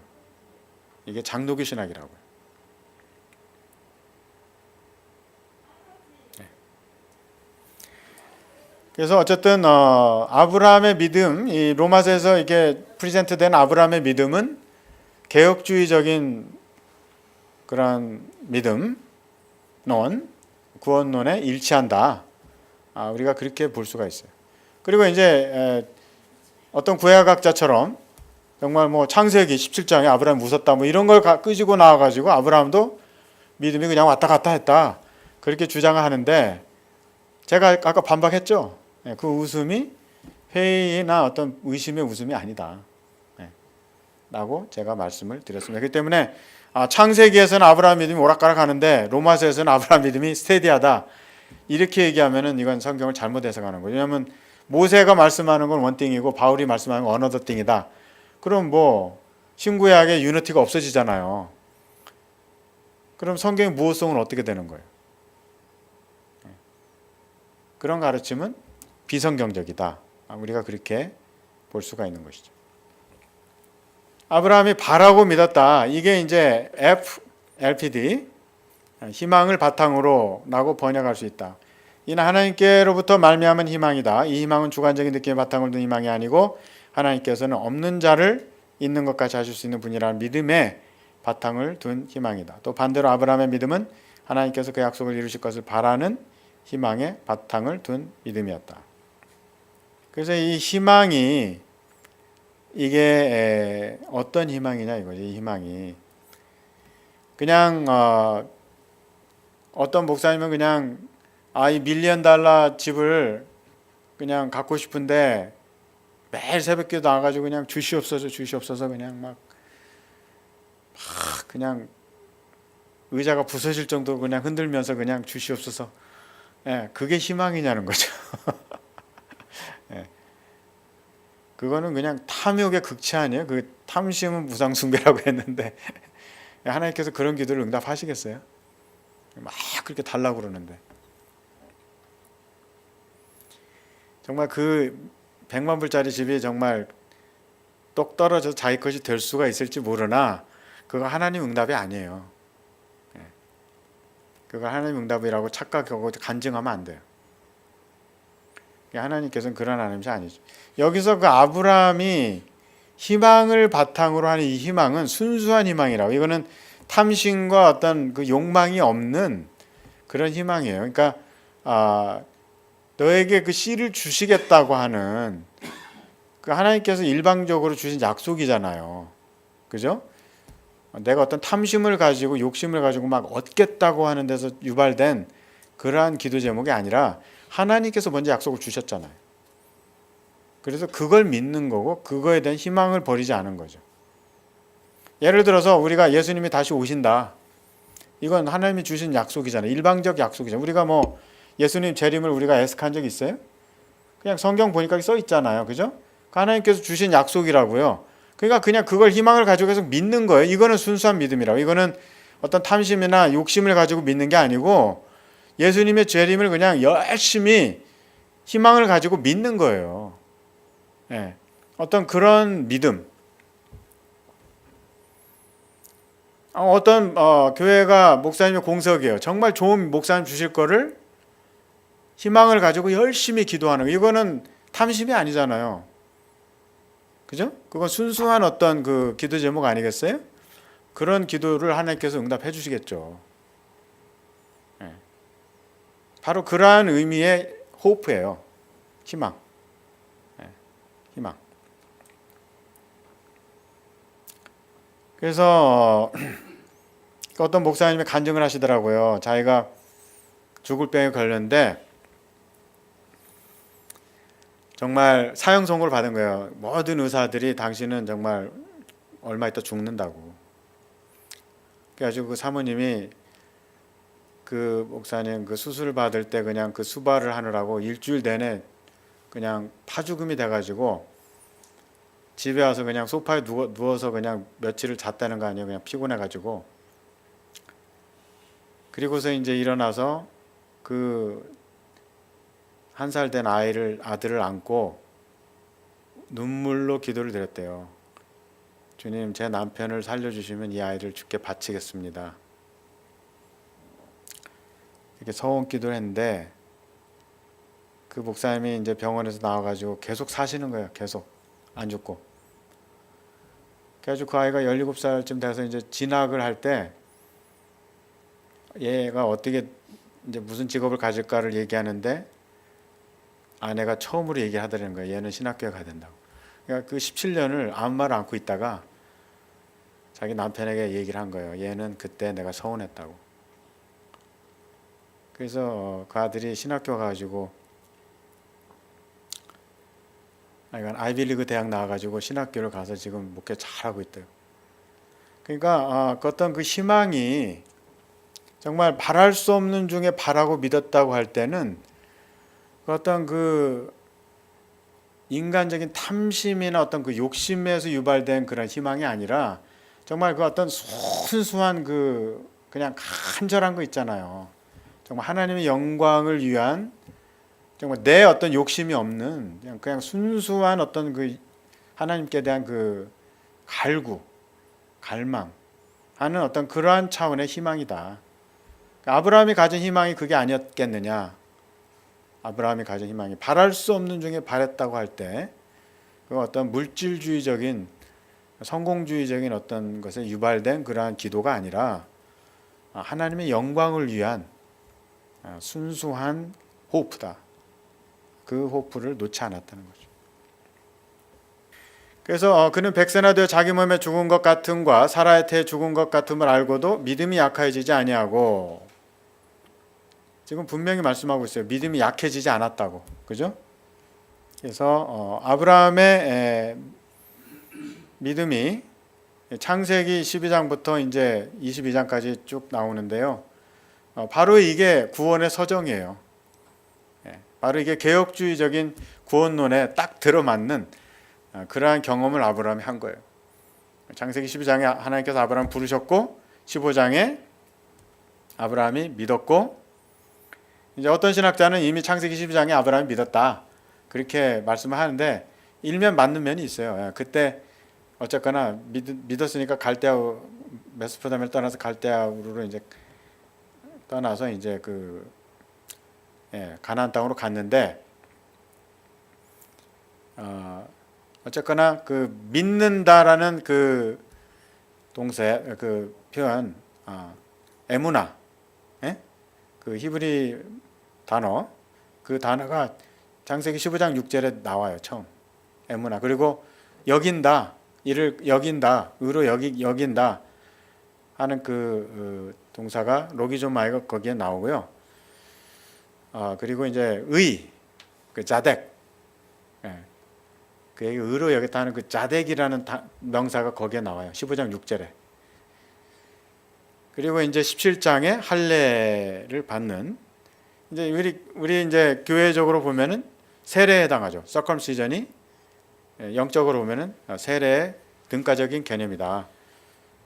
이게 장로교 신학이라고요. 그래서 어쨌든 아브라함의 믿음, 이 로마서에서 이게 프리젠트된 아브라함의 믿음은 개혁주의적인 그런 믿음, 구원론에 일치한다. 우리가 그렇게 볼 수가 있어요. 그리고 이제 어떤 구약학자처럼 정말 뭐 창세기 17장에 아브라함이 웃었다 뭐 이런 걸 끄지고 나와가지고 아브라함도 믿음이 그냥 왔다 갔다 했다 그렇게 주장을 하는데 제가 아까 반박했죠. 그 웃음이 회의나 어떤 의심의 웃음이 아니다 라고 제가 말씀을 드렸습니다. 그렇기 때문에 창세기에서는 아브라함 믿음이 오락가락하는데 로마서에서는 아브라함 믿음이 스테디하다 이렇게 얘기하면은 이건 성경을 잘못 해석하는 거예요. 왜냐하면 모세가 말씀하는 건 원띵이고 바울이 말씀하는 건 어너더 띵이다. 그럼 뭐 신구약의 유니티가 없어지잖아요. 그럼 성경의 무호성은 어떻게 되는 거예요? 그런 가르침은 비성경적이다. 우리가 그렇게 볼 수가 있는 것이죠. 아브라함이 바라고 믿었다. 이게 이제 FLPD 희망을 바탕으로라고 번역할 수 있다. 이는 하나님께로부터 말미암은 희망이다. 이 희망은 주관적인 느낌의 바탕을 둔 희망이 아니고 하나님께서는 없는 자를 있는 것 같이 하실 수 있는 분이라는 믿음의 바탕을 둔 희망이다. 또 반대로 아브라함의 믿음은 하나님께서 그 약속을 이루실 것을 바라는 희망의 바탕을 둔 믿음이었다. 그래서 이 희망이 이게 어떤 희망이냐 이거지. 이 희망이 그냥 어떤 목사님은 그냥 이 $1,000,000 집을 그냥 갖고 싶은데 매일 새벽기도 나와가지고 그냥 주시옵소서 그냥 막 그냥 의자가 부서질 정도로 그냥 흔들면서 그냥 주시옵소서. 그게 희망이냐는 거죠. 그거는 그냥 탐욕의 극치 아니에요? 그 탐심은 무상숭배라고 했는데 하나님께서 그런 기도를 응답하시겠어요? 막 그렇게 달라고 그러는데 정말 그 100만 불짜리 집이 정말 똑 떨어져서 자기 것이 될 수가 있을지 모르나 그거 하나님 응답이 아니에요. 그걸 하나님 응답이라고 착각하고 간증하면 안 돼요. 하나님께서는 그런 하나님이 아니죠. 여기서 그 아브라함이 희망을 바탕으로 하는 이 희망은 순수한 희망이라고. 이거는 탐심과 어떤 그 욕망이 없는 그런 희망이에요. 그러니까 너에게 그 씨를 주시겠다고 하는 그 하나님께서 일방적으로 주신 약속이잖아요. 그죠? 내가 어떤 탐심을 가지고 욕심을 가지고 막 얻겠다고 하는 데서 유발된 그러한 기도 제목이 아니라 하나님께서 먼저 약속을 주셨잖아요. 그래서 그걸 믿는 거고 그거에 대한 희망을 버리지 않은 거죠. 예를 들어서 우리가 예수님이 다시 오신다. 이건 하나님이 주신 약속이잖아요. 일방적 약속이잖아요. 우리가 뭐 예수님 재림을 우리가 애석한 적 있어요? 그냥 성경 보니까 써 있잖아요. 그죠? 하나님께서 주신 약속이라고요. 그러니까 그냥 그걸 희망을 가지고 계속 믿는 거예요. 이거는 순수한 믿음이라고. 이거는 어떤 탐심이나 욕심을 가지고 믿는 게 아니고 예수님의 재림을 그냥 열심히 희망을 가지고 믿는 거예요. 어떤 그런 믿음. 어떤 교회가 목사님의 공석이에요. 정말 좋은 목사님 주실 거를 희망을 가지고 열심히 기도하는 거. 이거는 탐심이 아니잖아요. 그죠? 그건 순수한 어떤 그 기도 제목 아니겠어요? 그런 기도를 하나님께서 응답해 주시겠죠. 바로 그러한 의미의 호프예요. 희망. 희망. 그래서 어떤 목사님이 간증을 하시더라고요. 자기가 죽을 병에 걸렸는데 정말 사형 선고를 받은 거예요. 모든 의사들이 당신은 정말 얼마 있다 죽는다고. 그래가지고 그 사모님이 그 목사님 그 수술을 받을 때 그냥 그 수발을 하느라고 일주일 내내 그냥 파죽음이 돼가지고 집에 와서 그냥 소파에 누워서 그냥 며칠을 잤다는 거 아니에요. 그냥 피곤해가지고. 그리고서 이제 일어나서 그 1살 된 아들을 안고 눈물로 기도를 드렸대요. 주님, 제 남편을 살려주시면 이 아이를 주께 바치겠습니다. 이렇게 서원 기도를 했는데 그 목사님이 이제 병원에서 나와가지고 계속 사시는 거예요. 계속 안 죽고. 그래가지고 그 아이가 17살쯤 돼서 이제 진학을 할 때 얘가 어떻게 이제 무슨 직업을 가질까를 얘기하는데 아내가 처음으로 얘기를 하더라는 거예요. 얘는 신학교에 가야 된다고. 그러니까 그 17년을 아무 말 않고 있다가 자기 남편에게 얘기를 한 거예요. 얘는 그때 내가 서운했다고. 그래서 그 아들이 신학교 가가지고 아이비리그 대학 나와가지고 신학교를 가서 지금 목회 잘하고 있대요. 그러니까 어떤 그 희망이 정말 바랄 수 없는 중에 바라고 믿었다고 할 때는 어떤 그 인간적인 탐심이나 어떤 그 욕심에서 유발된 그런 희망이 아니라 정말 그 어떤 순수한 그 그냥 간절한 거 있잖아요. 정말 하나님의 영광을 위한 정말 내 어떤 욕심이 없는 그냥 순수한 어떤 그 하나님께 대한 그 갈망 하는 어떤 그러한 차원의 희망이다. 아브라함이 가진 희망이 그게 아니었겠느냐. 아브라함이 가진 희망이 바랄 수 없는 중에 바랬다고 할 때 그 어떤 물질주의적인 성공주의적인 어떤 것에 유발된 그러한 기도가 아니라 하나님의 영광을 위한 순수한 호프다. 그 호프를 놓지 않았다는 거죠. 그래서 그는 백세나 되어 자기 몸에 죽은 것 같음과 사라의 태에 죽은 것 같음을 알고도 믿음이 약해지지 아니하고, 지금 분명히 말씀하고 있어요. 믿음이 약해지지 않았다고. 그죠? 그래서 아브라함의 믿음이 창세기 12장부터 이제 22장까지 쭉 나오는데요. 바로 이게 구원의 서정이에요. 바로 이게 개혁주의적인 구원론에 딱 들어맞는 그러한 경험을 아브라함이 한 거예요. 창세기 12장에 하나님께서 아브라함 부르셨고 15장에 아브라함이 믿었고, 이제 어떤 신학자는 이미 창세기 12장에 아브라함이 믿었다 그렇게 말씀을 하는데 일면 맞는 면이 있어요. 그때 어쨌거나 믿었으니까 갈대아 메소포타미아를 떠나서 갈대아우르로 이제 떠나서 이제 그 가나안 땅으로 갔는데 어쨌거나 그 믿는다라는 그 동사 그 표현 에무나 그 히브리 단어 그 단어가 창세기 15장 6절에 나와요. 처음 에무나. 그리고 여긴다, 이를 여긴다, 의로 여긴다 하는 그 동사가 로기조마이가 거기에 나오고요. 그리고 이제 그 자덱, 그 의로 여겼다 하는 그 자덱이라는 명사가 거기에 나와요. 15장 6절에. 그리고 이제 17장에 할례를 받는, 이제 우리 이제 교회적으로 보면은 세례에 해당하죠. 서컴시전이 영적으로 보면은 세례의 등가적인 개념이다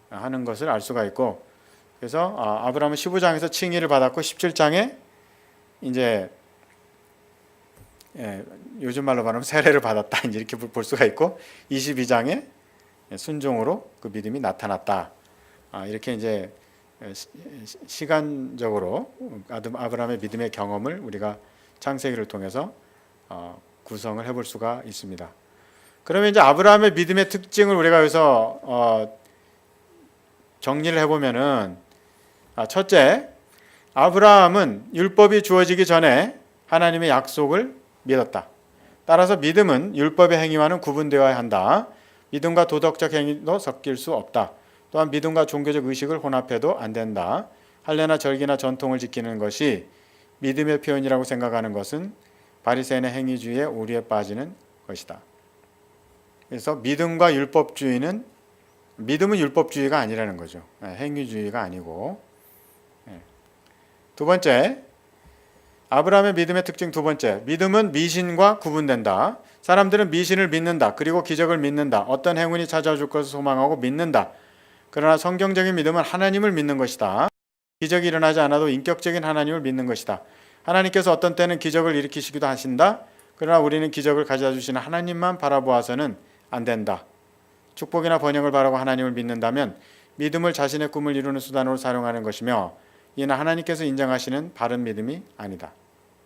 하는 것을 알 수가 있고, 그래서 아브라함은 15장에서 칭의를 받았고 17장에 이제 요즘 말로 말하면 세례를 받았다 이제 이렇게 볼 수가 있고, 22장에 순종으로 그 믿음이 나타났다. 이렇게 이제 시간적으로 아브라함의 믿음의 경험을 우리가 창세기를 통해서 구성을 해볼 수가 있습니다. 그러면 이제 아브라함의 믿음의 특징을 우리가 여기서 정리를 해보면은, 첫째, 아브라함은 율법이 주어지기 전에 하나님의 약속을 믿었다. 따라서 믿음은 율법의 행위와는 구분되어야 한다. 믿음과 도덕적 행위도 섞일 수 없다. 또한 믿음과 종교적 의식을 혼합해도 안 된다. 할례나 절기나 전통을 지키는 것이 믿음의 표현이라고 생각하는 것은 바리새인의 행위주의에 오류에 빠지는 것이다. 그래서 믿음은 율법주의가 아니라는 거죠. 행위주의가 아니고. 두 번째, 아브라함의 믿음의 특징 두 번째, 믿음은 미신과 구분된다. 사람들은 미신을 믿는다. 그리고 기적을 믿는다. 어떤 행운이 찾아와 줄 것을 소망하고 믿는다. 그러나 성경적인 믿음은 하나님을 믿는 것이다. 기적이 일어나지 않아도 인격적인 하나님을 믿는 것이다. 하나님께서 어떤 때는 기적을 일으키시기도 하신다. 그러나 우리는 기적을 가져다 주시는 하나님만 바라보아서는 안 된다. 축복이나 번영을 바라고 하나님을 믿는다면 믿음을 자신의 꿈을 이루는 수단으로 사용하는 것이며 이는 하나님께서 인정하시는 바른 믿음이 아니다.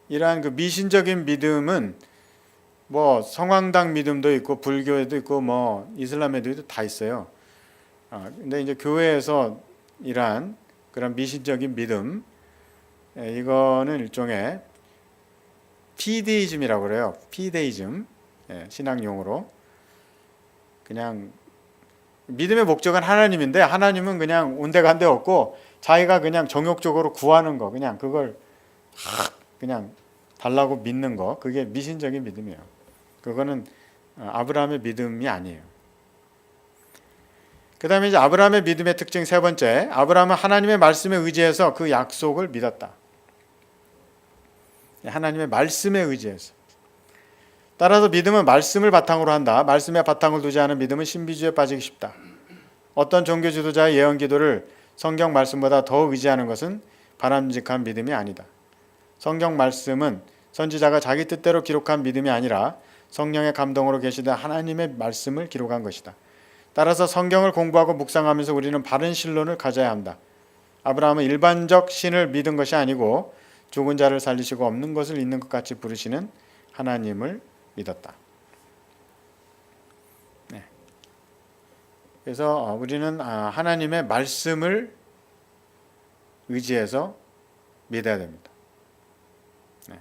이러한 그 미신적인 믿음은 뭐 성황당 믿음도 있고 불교에도 있고 뭐 이슬람에도 다 있어요. 근데 이제 교회에서 이러한 그런 미신적인 믿음, 이거는 일종의 피데이즘이라고 그래요. 피데이즘, 신앙 용어로. 그냥 믿음의 목적은 하나님인데 하나님은 그냥 온데간데 없고 자기가 그냥 정욕적으로 구하는 거, 그냥 그걸 그냥 달라고 믿는 거, 그게 미신적인 믿음이에요. 그거는 아브라함의 믿음이 아니에요. 그 다음에 이제 아브라함의 믿음의 특징 세 번째, 아브라함은 하나님의 말씀에 의지해서 그 약속을 믿었다. 하나님의 말씀에 의지해서. 따라서 믿음은 말씀을 바탕으로 한다. 말씀에 바탕을 두지 않은 믿음은 신비주의에 빠지기 쉽다. 어떤 종교 지도자의 예언 기도를 성경 말씀보다 더 의지하는 것은 바람직한 믿음이 아니다. 성경 말씀은 선지자가 자기 뜻대로 기록한 믿음이 아니라 성령의 감동으로 계시된 하나님의 말씀을 기록한 것이다. 따라서 성경을 공부하고 묵상하면서 우리는 바른 신론을 가져야 한다. 아브라함은 일반적 신을 믿은 것이 아니고 죽은 자를 살리시고 없는 것을 있는 것 같이 부르시는 하나님을 믿었다. 네. 그래서 우리는 하나님의 말씀을 의지해서 믿어야 됩니다. 네.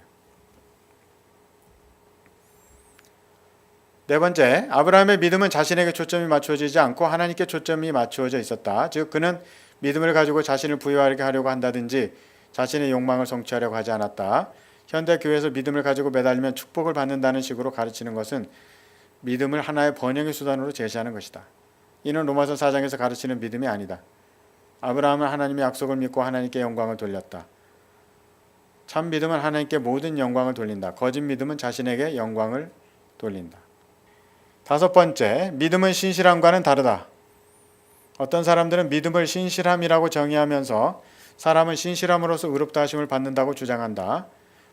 네 번째, 아브라함의 믿음은 자신에게 초점이 맞추어지지 않고 하나님께 초점이 맞추어져 있었다. 즉 그는 믿음을 가지고 자신을 부유하게 하려고 한다든지 자신의 욕망을 성취하려고 하지 않았다. 현대 교회에서 믿음을 가지고 매달리면 축복을 받는다는 식으로 가르치는 것은 믿음을 하나의 번영의 수단으로 제시하는 것이다. 이는 로마서 4장에서 가르치는 믿음이 아니다. 아브라함은 하나님의 약속을 믿고 하나님께 영광을 돌렸다. 참 믿음은 하나님께 모든 영광을 돌린다. 거짓 믿음은 자신에게 영광을 돌린다. 다섯 번째, 믿음은 신실함과는 다르다. 어떤 사람들은 믿음을 신실함이라고 정의하면서 사람은 신실함으로써 의롭다 하심을 받는다고 주장한다.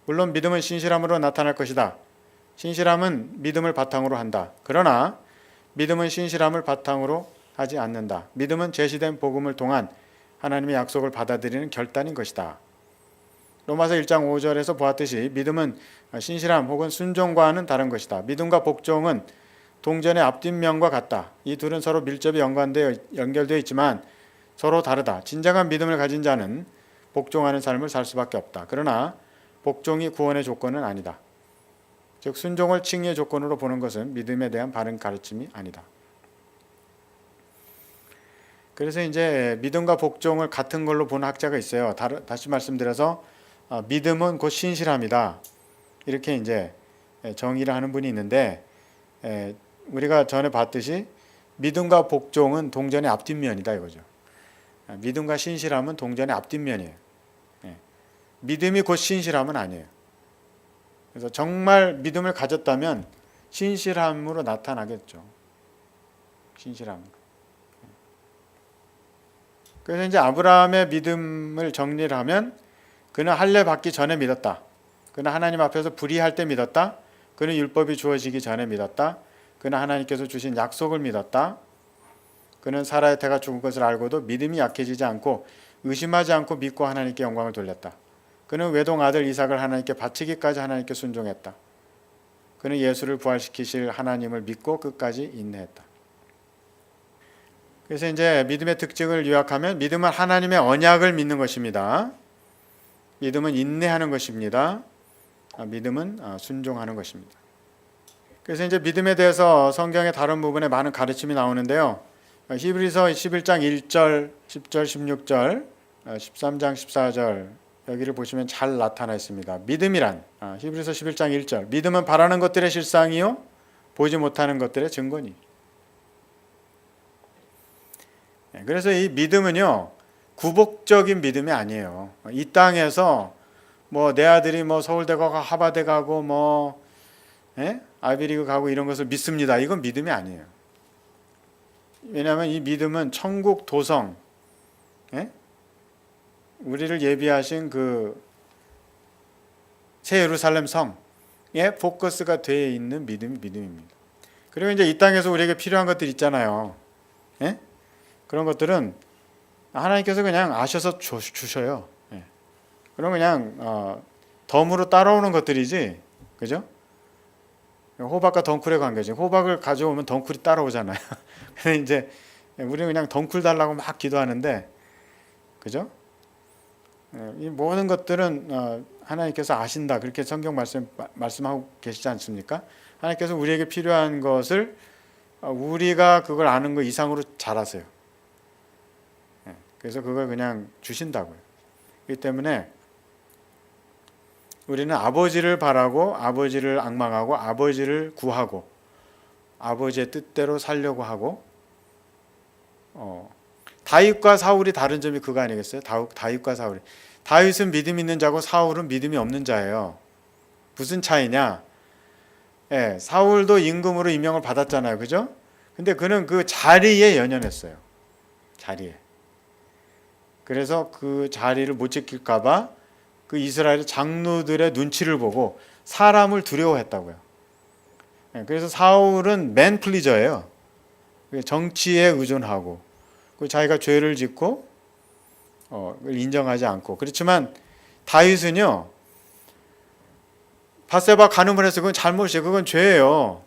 물론 믿음은 신실함으로 나타날 것이다. 신실함은 믿음을 바탕으로 한다. 그러나 믿음은 신실함을 바탕으로 하지 않는다. 믿음은 제시된 복음을 통한 하나님의 약속을 받아들이는 결단인 것이다. 로마서 1장 5절에서 보았듯이 믿음은 신실함 혹은 순종과는 다른 것이다. 믿음과 복종은 동전의 앞뒷면과 같다. 이 둘은 서로 밀접히 연결되어 있지만 서로 다르다. 진정한 믿음을 가진 자는 복종하는 삶을 살 수밖에 없다. 그러나 복종이 구원의 조건은 아니다. 즉 순종을 칭의의 조건으로 보는 것은 믿음에 대한 바른 가르침이 아니다. 그래서 이제 믿음과 복종을 같은 걸로 보는 학자가 있어요. 다시 말씀드려서 믿음은 곧 신실함이다. 이렇게 이제 정의를 하는 분이 있는데 우리가 전에 봤듯이 믿음과 복종은 동전의 앞뒷면이다 이거죠. 믿음과 신실함은 동전의 앞뒷면이에요. 믿음이 곧 신실함은 아니에요. 그래서 정말 믿음을 가졌다면 신실함으로 나타나겠죠. 신실함. 그래서 이제 아브라함의 믿음을 정리를 하면 그는 할례 받기 전에 믿었다. 그는 하나님 앞에서 불의할 때 믿었다. 그는 율법이 주어지기 전에 믿었다. 그는 하나님께서 주신 약속을 믿었다. 그는 사라의 태가 죽은 것을 알고도 믿음이 약해지지 않고 의심하지 않고 믿고 하나님께 영광을 돌렸다. 그는 외동 아들 이삭을 하나님께 바치기까지 하나님께 순종했다. 그는 예수를 부활시키실 하나님을 믿고 끝까지 인내했다. 그래서 이제 믿음의 특징을 요약하면 믿음은 하나님의 언약을 믿는 것입니다. 믿음은 인내하는 것입니다. 믿음은 순종하는 것입니다. 그래서 이제 믿음에 대해서 성경의 다른 부분에 많은 가르침이 나오는데요. 히브리서 11장 1절, 10절, 16절, 13장 14절 여기를 보시면 잘 나타나 있습니다. 믿음이란 히브리서 11장 1절 믿음은 바라는 것들의 실상이요 보이지 못하는 것들의 증거니. 그래서 이 믿음은요 구복적인 믿음이 아니에요. 이 땅에서 뭐 내 아들이 뭐 서울대 가고 하버드 가고 뭐 아이비리그 가고 이런 것을 믿습니다. 이건 믿음이 아니에요. 왜냐하면 이 믿음은 천국 도성, 우리를 예비하신 그 새 예루살렘 성에 포커스가 되어 있는 믿음입니다. 그리고 이제 이 땅에서 우리에게 필요한 것들 있잖아요. 그런 것들은 하나님께서 그냥 아셔서 주셔요. 그럼 그냥 덤으로 따라오는 것들이지, 그죠? 호박과 덩쿨의 관계지. 호박을 가져오면 덩쿨이 따라오잖아요. 근데 이제 우리는 그냥 덩쿨 달라고 막 기도하는데, 그죠? 이 모든 것들은 하나님께서 아신다. 그렇게 성경 말씀하고 계시지 않습니까? 하나님께서 우리에게 필요한 것을 우리가 그걸 아는 것 이상으로 잘 아세요. 그래서 그걸 그냥 주신다고요. 그렇기 때문에 우리는 아버지를 바라고 아버지를 앙망하고 아버지를 구하고 아버지의 뜻대로 살려고 하고 다윗과 사울이 다른 점이 그거 아니겠어요? 다윗과 사울이. 다윗은 믿음 있는 자고 사울은 믿음이 없는 자예요. 무슨 차이냐? 사울도 임금으로 임명을 받았잖아요. 그죠? 근데 그는 그 자리에 연연했어요. 자리에. 그래서 그 자리를 못 지킬까 봐 그 이스라엘 장로들의 눈치를 보고 사람을 두려워했다고요. 그래서 사울은 맨 플리저예요. 정치에 의존하고 자기가 죄를 짓고 그걸 인정하지 않고. 그렇지만 다윗은요, 밧세바 간음을 해서 그건 잘못이에요. 그건 죄예요.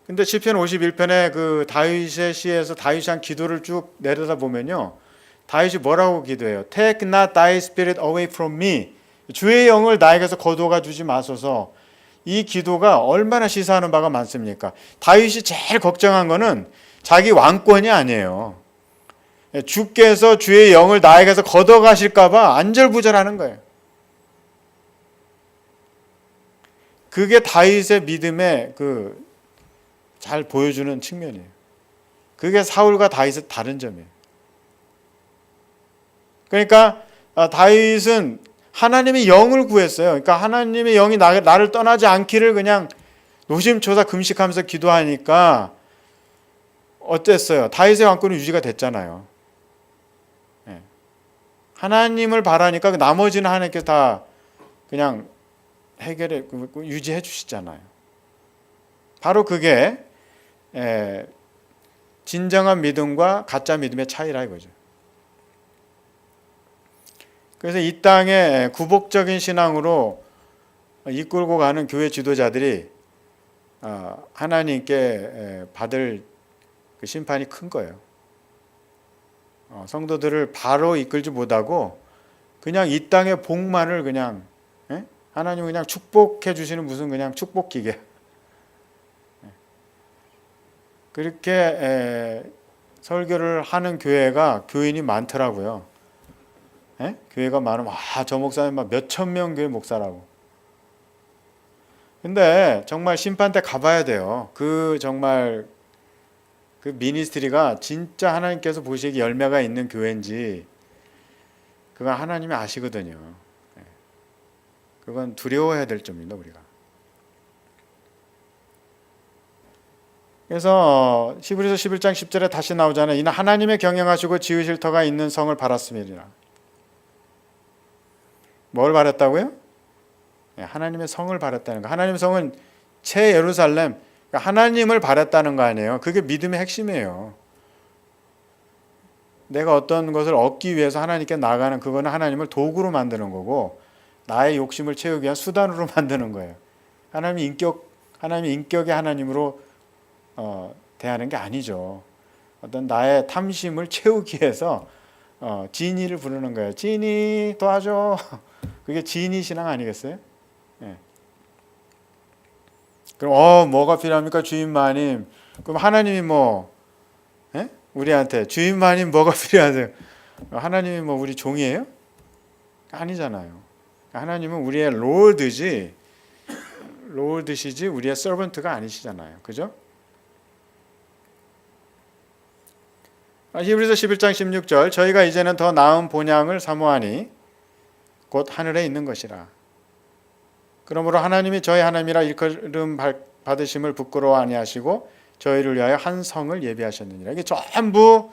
근데 시편 51편에 그 다윗의 시에서 다윗이 한 기도를 쭉 내려다 보면요, 다윗이 뭐라고 기도해요? Take not thy spirit away from me. 주의 영을 나에게서 거두어가 주지 마소서. 이 기도가 얼마나 시사하는 바가 많습니까? 다윗이 제일 걱정한 거는 자기 왕권이 아니에요. 주께서 주의 영을 나에게서 걷어가실까 봐 안절부절하는 거예요. 그게 다윗의 믿음의 그 잘 보여주는 측면이에요. 그게 사울과 다윗의 다른 점이에요. 그러니까 다윗은 하나님의 영을 구했어요. 그러니까 하나님의 영이 나를 떠나지 않기를 그냥 노심초사 금식하면서 기도하니까 어땠어요? 다윗의 왕권이 유지가 됐잖아요. 하나님을 바라니까 나머지는 하나님께서 다 그냥 해결해 유지해 주시잖아요. 바로 그게 진정한 믿음과 가짜 믿음의 차이라 이거죠. 그래서 이 땅에 구복적인 신앙으로 이끌고 가는 교회 지도자들이 하나님께 받을 그 심판이 큰 거예요. 성도들을 바로 이끌지 못하고 그냥 이 땅의 복만을 그냥 하나님은 그냥 축복해 주시는 무슨 그냥 축복 기계. 그렇게 설교를 하는 교회가 교인이 많더라고요. 교회가 많으면 저 목사님 막 몇천 명 교회 목사라고. 근데 정말 심판 때 가봐야 돼요. 정말 그 미니스트리가 진짜 하나님께서 보시기에 열매가 있는 교회인지 그건 하나님이 아시거든요. 그건 두려워해야 될 점입니다, 우리가. 그래서 히브리서 11장 10절에 다시 나오잖아요. 이는 하나님의 경영하시고 지으실 터가 있는 성을 바랐음이니라. 뭘 바랐다고요? 하나님의 성을 바랐다는 거. 하나님의 성은 새 예루살렘, 그러니까 하나님을 바랐다는 거 아니에요. 그게 믿음의 핵심이에요. 내가 어떤 것을 얻기 위해서 하나님께 나가는 그거는 하나님을 도구로 만드는 거고 나의 욕심을 채우기 위한 수단으로 만드는 거예요. 하나님의 인격의 하나님으로 대하는 게 아니죠. 어떤 나의 탐심을 채우기 위해서 지니를 부르는 거예요. 지니 도와줘. 그게 지니 신앙 아니겠어요? 그럼 뭐가 필요합니까? 주인 마님. 그럼 하나님이 우리한테 주인 마님 뭐가 필요하세요? 하나님이 우리 종이에요? 아니잖아요. 하나님은 우리의 롤드시지 우리의 서번트가 아니시잖아요. 그죠? 히브리서 11장 16절 저희가 이제는 더 나은 본향을 사모하니 곧 하늘에 있는 것이라. 그러므로 하나님이 저희 하나님이라 일컬음 받으심을 부끄러워 아니하시고 저희를 위하여 한 성을 예비하셨느니라. 이게 전부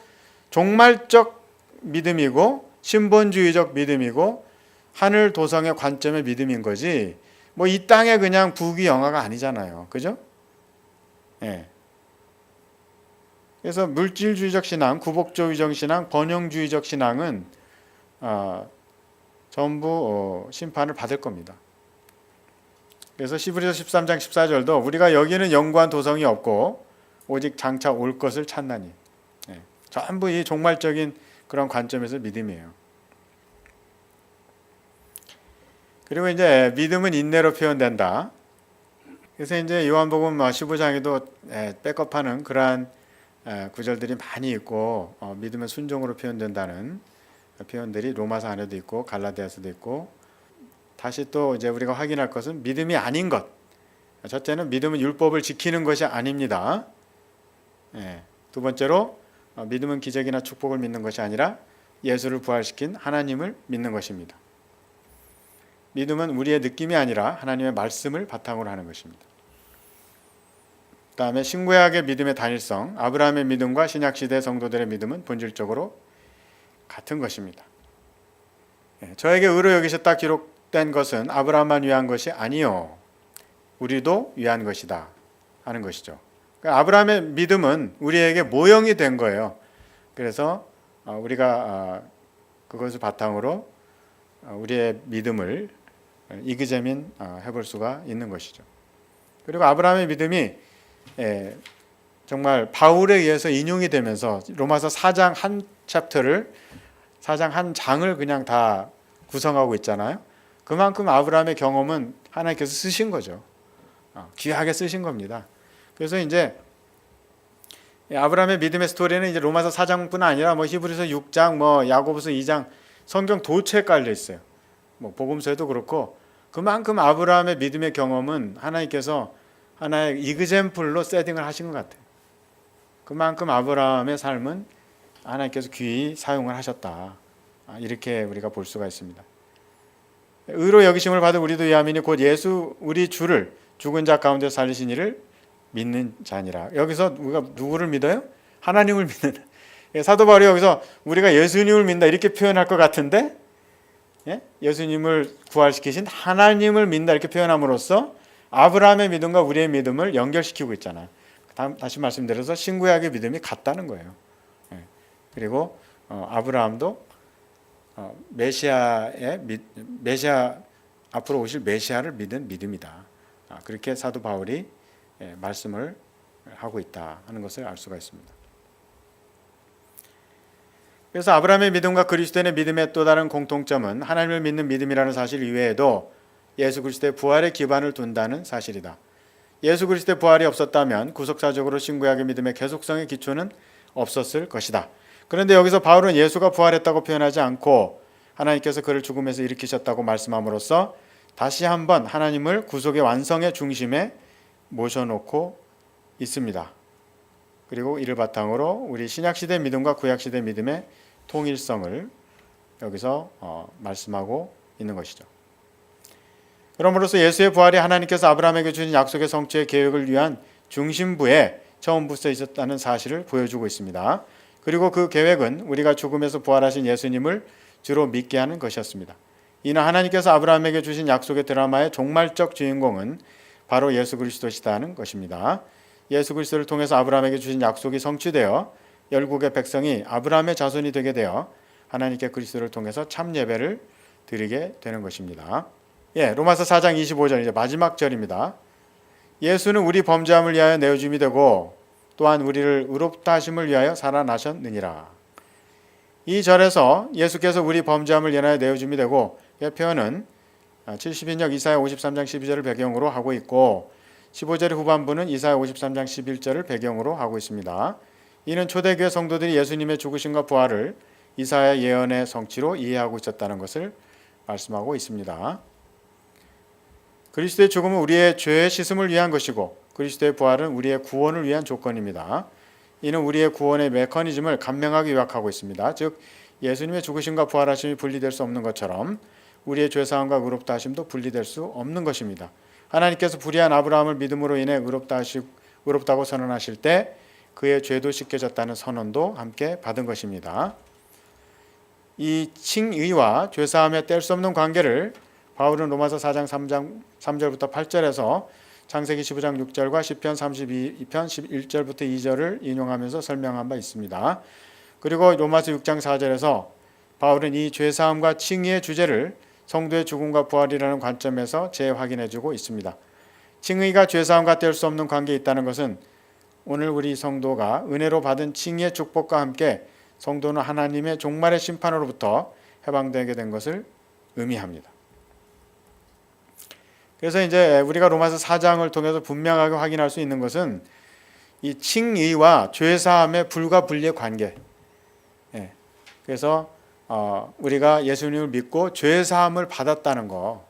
종말적 믿음이고 신본주의적 믿음이고 하늘 도성의 관점의 믿음인 거지, 뭐 이 땅에 그냥 부귀영화가 아니잖아요. 그죠? 예. 그래서 물질주의적 신앙, 구복조의적 신앙, 번영주의적 신앙은 전부 심판을 받을 겁니다. 그래서 시브리서 13장 14절도 우리가 여기는 영구한 도성이 없고 오직 장차 올 것을 찾나니, 예. 전부 이 종말적인 그런 관점에서 믿음이에요. 그리고 이제 믿음은 인내로 표현된다. 그래서 이제 요한복음 15장에도 백업하는 그러한 구절들이 많이 있고, 믿음은 순종으로 표현된다는 표현들이 로마서 안에도 있고 갈라디아서도 있고, 다시 또 이제 우리가 확인할 것은 믿음이 아닌 것. 첫째는 믿음은 율법을 지키는 것이 아닙니다. 두 번째로 믿음은 기적이나 축복을 믿는 것이 아니라 예수를 부활시킨 하나님을 믿는 것입니다. 믿음은 우리의 느낌이 아니라 하나님의 말씀을 바탕으로 하는 것입니다. 그 다음에 신구약의 믿음의 단일성, 아브라함의 믿음과 신약시대 성도들의 믿음은 본질적으로 같은 것입니다. 저에게 의로 여기셨다 기록된 것은 아브라함만 위한 것이 아니요 우리도 위한 것이다 하는 것이죠. 그러니까 아브라함의 믿음은 우리에게 모형이 된 거예요. 그래서 우리가 그것을 바탕으로 우리의 믿음을 이그제민 해볼 수가 있는 것이죠. 그리고 아브라함의 믿음이 정말 바울에 의해서 인용이 되면서 로마서 4장 한 챕터를 4장 한 장을 그냥 다 구성하고 있잖아요. 그만큼 아브라함의 경험은 하나님께서 쓰신 거죠. 귀하게 쓰신 겁니다. 그래서 이제 아브라함의 믿음의 스토리는 이제 로마서 4장뿐 아니라 뭐 히브리서 6장, 뭐 야고보서 2장 성경 도처에 깔려 있어요. 뭐 복음서에도 그렇고, 그만큼 아브라함의 믿음의 경험은 하나님께서 하나의 이그젬플로 세팅을 하신 것 같아요. 그만큼 아브라함의 삶은 하나님께서 귀히 사용을 하셨다. 이렇게 우리가 볼 수가 있습니다. 의로 여기심을 받은 우리도 이함이니 곧 예수 우리 주를 죽은 자 가운데 살리신 이를 믿는 자니라. 여기서 우리가 누구를 믿어요? 하나님을 믿는. 사도 바울이 여기서 우리가 예수님을 믿는다 이렇게 표현할 것 같은데, 예수님을 구활시키신 하나님을 믿는다 이렇게 표현함으로써 아브라함의 믿음과 우리의 믿음을 연결시키고 있잖아요. 다시 말씀드려서 신구약의 믿음이 같다는 거예요. 그리고 아브라함도 메시아 앞으로 오실 메시아를 믿은 믿음이다. 그렇게 사도 바울이 말씀을 하고 있다 하는 것을 알 수가 있습니다. 그래서 아브라함의 믿음과 그리스도인의 믿음의 또 다른 공통점은 하나님을 믿는 믿음이라는 사실 이외에도 예수 그리스도의 부활에 기반을 둔다는 사실이다. 예수 그리스도의 부활이 없었다면 구속사적으로 신구약의 믿음의 계속성의 기초는 없었을 것이다. 그런데 여기서 바울은 예수가 부활했다고 표현하지 않고 하나님께서 그를 죽음에서 일으키셨다고 말씀함으로써 다시 한번 하나님을 구속의 완성의 중심에 모셔놓고 있습니다. 그리고 이를 바탕으로 우리 신약시대 믿음과 구약시대 믿음의 통일성을 여기서 말씀하고 있는 것이죠. 그러므로서 예수의 부활이 하나님께서 아브라함에게 주신 약속의 성취의 계획을 위한 중심부에 처음부터 있었다는 사실을 보여주고 있습니다. 그리고 그 계획은 우리가 죽음에서 부활하신 예수님을 주로 믿게 하는 것이었습니다. 이는 하나님께서 아브라함에게 주신 약속의 드라마의 종말적 주인공은 바로 예수 그리스도시다는 것입니다. 예수 그리스도를 통해서 아브라함에게 주신 약속이 성취되어 열국의 백성이 아브라함의 자손이 되게 되어 하나님께 그리스도를 통해서 참 예배를 드리게 되는 것입니다. 로마서 4장 25절 이제 마지막 절입니다. 예수는 우리 범죄함을 위하여 내어줌이 되고 또한 우리를 의롭다 하심을 위하여 살아나셨느니라. 이 절에서 예수께서 우리 범죄함을 위하여 내어줌이 되고, 이 표현은 70인역 이사야 53장 12절을 배경으로 하고 있고 15절의 후반부는 이사야 53장 11절을 배경으로 하고 있습니다. 이는 초대교회 성도들이 예수님의 죽으심과 부활을 이사야 예언의 성취로 이해하고 있었다는 것을 말씀하고 있습니다. 그리스도의 죽음은 우리의 죄의 씻음을 위한 것이고 그리스도의 부활은 우리의 구원을 위한 조건입니다. 이는 우리의 구원의 메커니즘을 간명하게 요약하고 있습니다. 즉 예수님의 죽으심과 부활하심이 분리될 수 없는 것처럼 우리의 죄사함과 의롭다 하심도 분리될 수 없는 것입니다. 하나님께서 불의한 아브라함을 믿음으로 인해 의롭다고 선언하실 때 그의 죄도 씻겨졌다는 선언도 함께 받은 것입니다. 이 칭의와 죄사함의 뗄 수 없는 관계를 바울은 로마서 4장 3절부터 8절에서 창세기 15장 6절과 시편 32편 11절부터 2절을 인용하면서 설명한 바 있습니다. 그리고 로마서 6장 4절에서 바울은 이 죄사함과 칭의의 주제를 성도의 죽음과 부활이라는 관점에서 재확인해주고 있습니다. 칭의가 죄사함과 뗄 수 없는 관계에 있다는 것은 오늘 우리 성도가 은혜로 받은 칭의의 축복과 함께 성도는 하나님의 종말의 심판으로부터 해방되게 된 것을 의미합니다. 그래서 이제 우리가 로마서 4장을 통해서 분명하게 확인할 수 있는 것은 이 칭의와 죄사함의 불가분리의 관계. 그래서 우리가 예수님을 믿고 죄사함을 받았다는 거,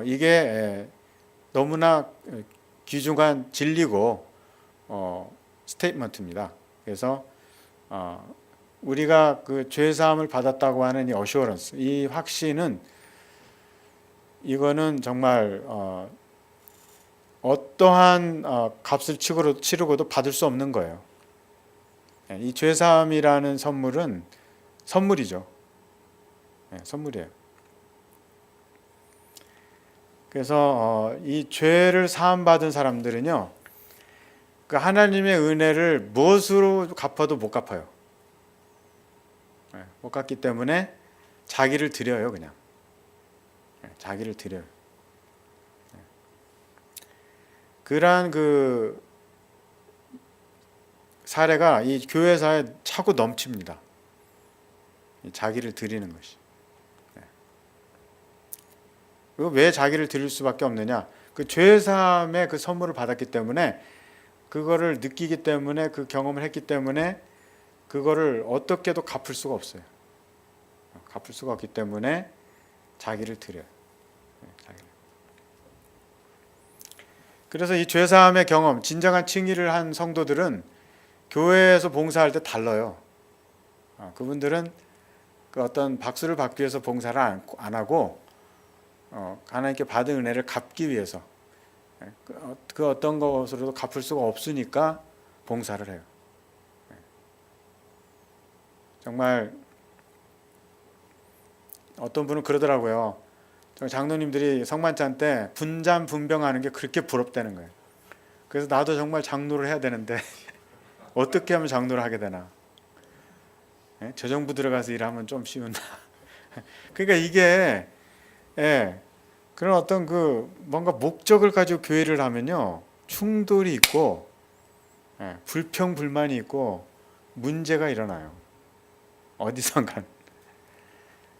이게 너무나 귀중한 진리고 스테이트먼트입니다. 그래서 우리가 그 죄사함을 받았다고 하는 이 어슈어런스, 이 확신은 이거는 정말 어떠한 값을 치르고도 받을 수 없는 거예요. 이 죄사함이라는 선물은 선물이죠. 선물이에요. 그래서 이 죄를 사함 받은 사람들은요, 그 하나님의 은혜를 무엇으로 갚아도 못 갚아요. 못 갚기 때문에 자기를 드려요, 그냥. 자기를 드려요. 그러한 그 사례가 이 교회사에 차고 넘칩니다. 자기를 드리는 것이. 그리고 왜 자기를 드릴 수밖에 없느냐? 그 죄사함의 그 선물을 받았기 때문에, 그거를 느끼기 때문에, 그 경험을 했기 때문에 그거를 어떻게도 갚을 수가 없어요. 갚을 수가 없기 때문에 자기를 드려요. 자기를. 그래서 이 죄사함의 경험, 진정한 칭의를 한 성도들은 교회에서 봉사할 때 달라요. 그분들은 그 어떤 박수를 받기 위해서 봉사를 안 하고 하나님께 받은 은혜를 갚기 위해서, 그 어떤 것으로도 갚을 수가 없으니까 봉사를 해요. 정말 어떤 분은 그러더라고요. 장로님들이 성만찬 때 분잔 분병하는 게 그렇게 부럽다는 거예요. 그래서 나도 정말 장로를 해야 되는데 어떻게 하면 장로를 하게 되나? 저 정부 들어가서 일하면 좀 쉬운다. 그러니까 이게 그런 어떤 그 뭔가 목적을 가지고 교회를 하면요, 충돌이 있고 불평 불만이 있고 문제가 일어나요. 어디선간.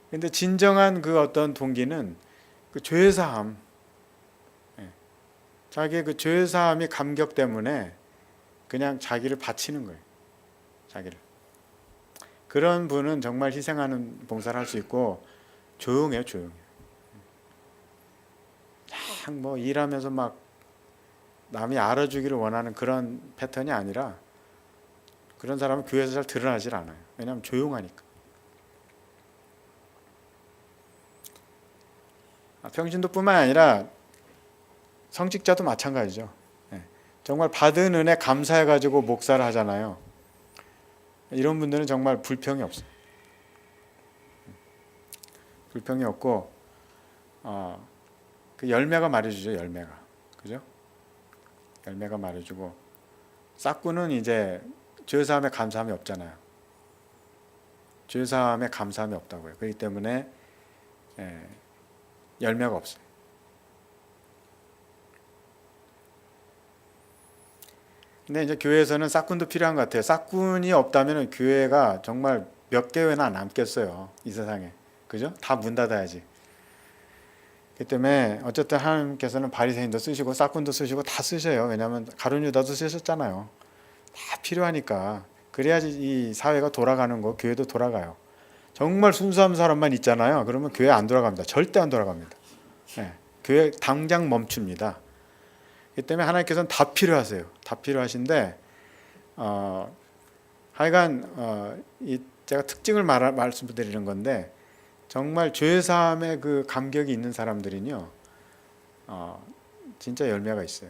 근데 진정한 그 어떤 동기는 그 죄사함, 자기의 그 죄사함이 감격 때문에 그냥 자기를 바치는 거예요. 자기를. 그런 분은 정말 희생하는 봉사를 할 수 있고 조용해요, 조용해. 뭐 일하면서 막 남이 알아주기를 원하는 그런 패턴이 아니라, 그런 사람은 교회에서 잘 드러나질 않아요. 왜냐하면 조용하니까. 평신도뿐만 아니라 성직자도 마찬가지죠. 정말 받은 은혜 감사해가지고 목사를 하잖아요. 이런 분들은 정말 불평이 없어요. 불평이 없고 그 열매가 말해주죠. 열매가, 그죠? 열매가 말해주고, 싹구는 이제 죄사함에 감사함이 없잖아요. 죄사함에 감사함이 없다고요. 그렇기 때문에 열매가 없어요. 근데 이제 교회에서는 싹군도 필요한 것 같아요. 싹군이 없다면 교회가 정말 몇 개회나 남겠어요, 이 세상에. 그죠? 다 문 닫아야지. 그렇기 때문에 어쨌든 하나님께서는 바리새인도 쓰시고 싹군도 쓰시고 다 쓰셔요. 왜냐하면 가룟 유다도 쓰셨잖아요. 다 필요하니까. 그래야지 이 사회가 돌아가는 거, 교회도 돌아가요. 정말 순수한 사람만 있잖아요. 그러면 교회 안 돌아갑니다. 절대 안 돌아갑니다. 교회 당장 멈춥니다. 그렇기 때문에 하나님께서는 다 필요하세요. 다 필요하신데 하여간 제가 특징을 말씀드리는 건데, 정말 죄사함에 그 감격이 있는 사람들은요, 진짜 열매가 있어요.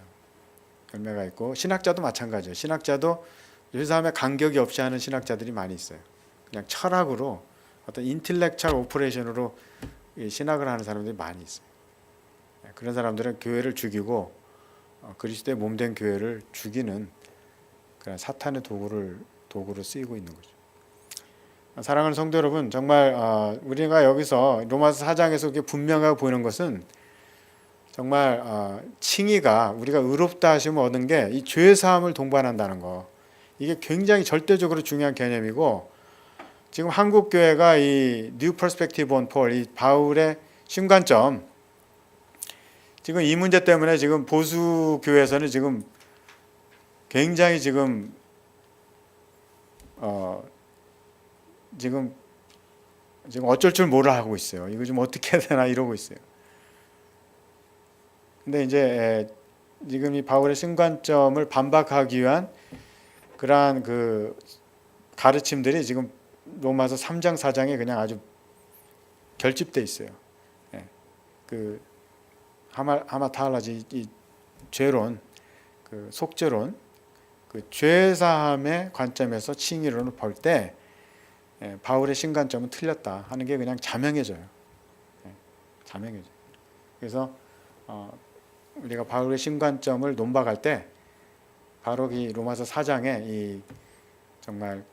열매가 있고 신학자도 마찬가지예요. 신학자도 죄사함에 감격이 없이 하는 신학자들이 많이 있어요. 그냥 철학으로 어떤 인텔렉츄얼 오퍼레이션으로 신학을 하는 사람들이 많이 있어요. 그런 사람들은 교회를 죽이고 그리스도의 몸된 교회를 죽이는 그런 사탄의 도구로 쓰이고 있는 거죠. 사랑하는 성도 여러분, 정말 우리가 여기서 로마서 4장에서 분명하게 보이는 것은 정말 칭의가 우리가 의롭다 하심을 얻은 게 이 죄 사함을 동반한다는 거, 이게 굉장히 절대적으로 중요한 개념이고, 지금 한국 교회가 이 New Perspective on Paul, 이 바울의 신관점, 지금 이 문제 때문에 지금 보수 교회에서는 지금 굉장히 지금 어쩔 줄 몰라 하고 있어요. 이거 좀 어떻게 해야 되나 이러고 있어요. 근데 이제 지금 이 바울의 신관점을 반박하기 위한 그러한 그 가르침들이 지금 로마서 3장 4장에 그냥 아주 결집돼 있어요. 그 하마타할라지 이 죄론, 그 속죄론, 그 죄사함의 관점에서 칭의론을 볼 때 바울의 신관점은 틀렸다 하는 게 그냥 자명해져요. 자명해져요. 그래서 우리가 바울의 신관점을 논박할 때 바로 이 로마서 4장에 이 정말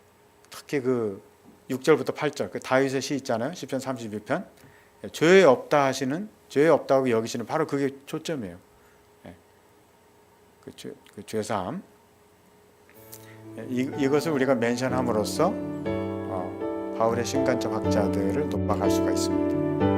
특히 그 6절부터 8절 그 다윗의 시 있잖아요. 시편 32편. 죄 없다 하시는, 죄 없다고 여기시는, 바로 그게 초점이에요. 그 죄사함. 이것을 우리가 멘션함으로써 바울의 신관점 학자들을 논박할 수가 있습니다.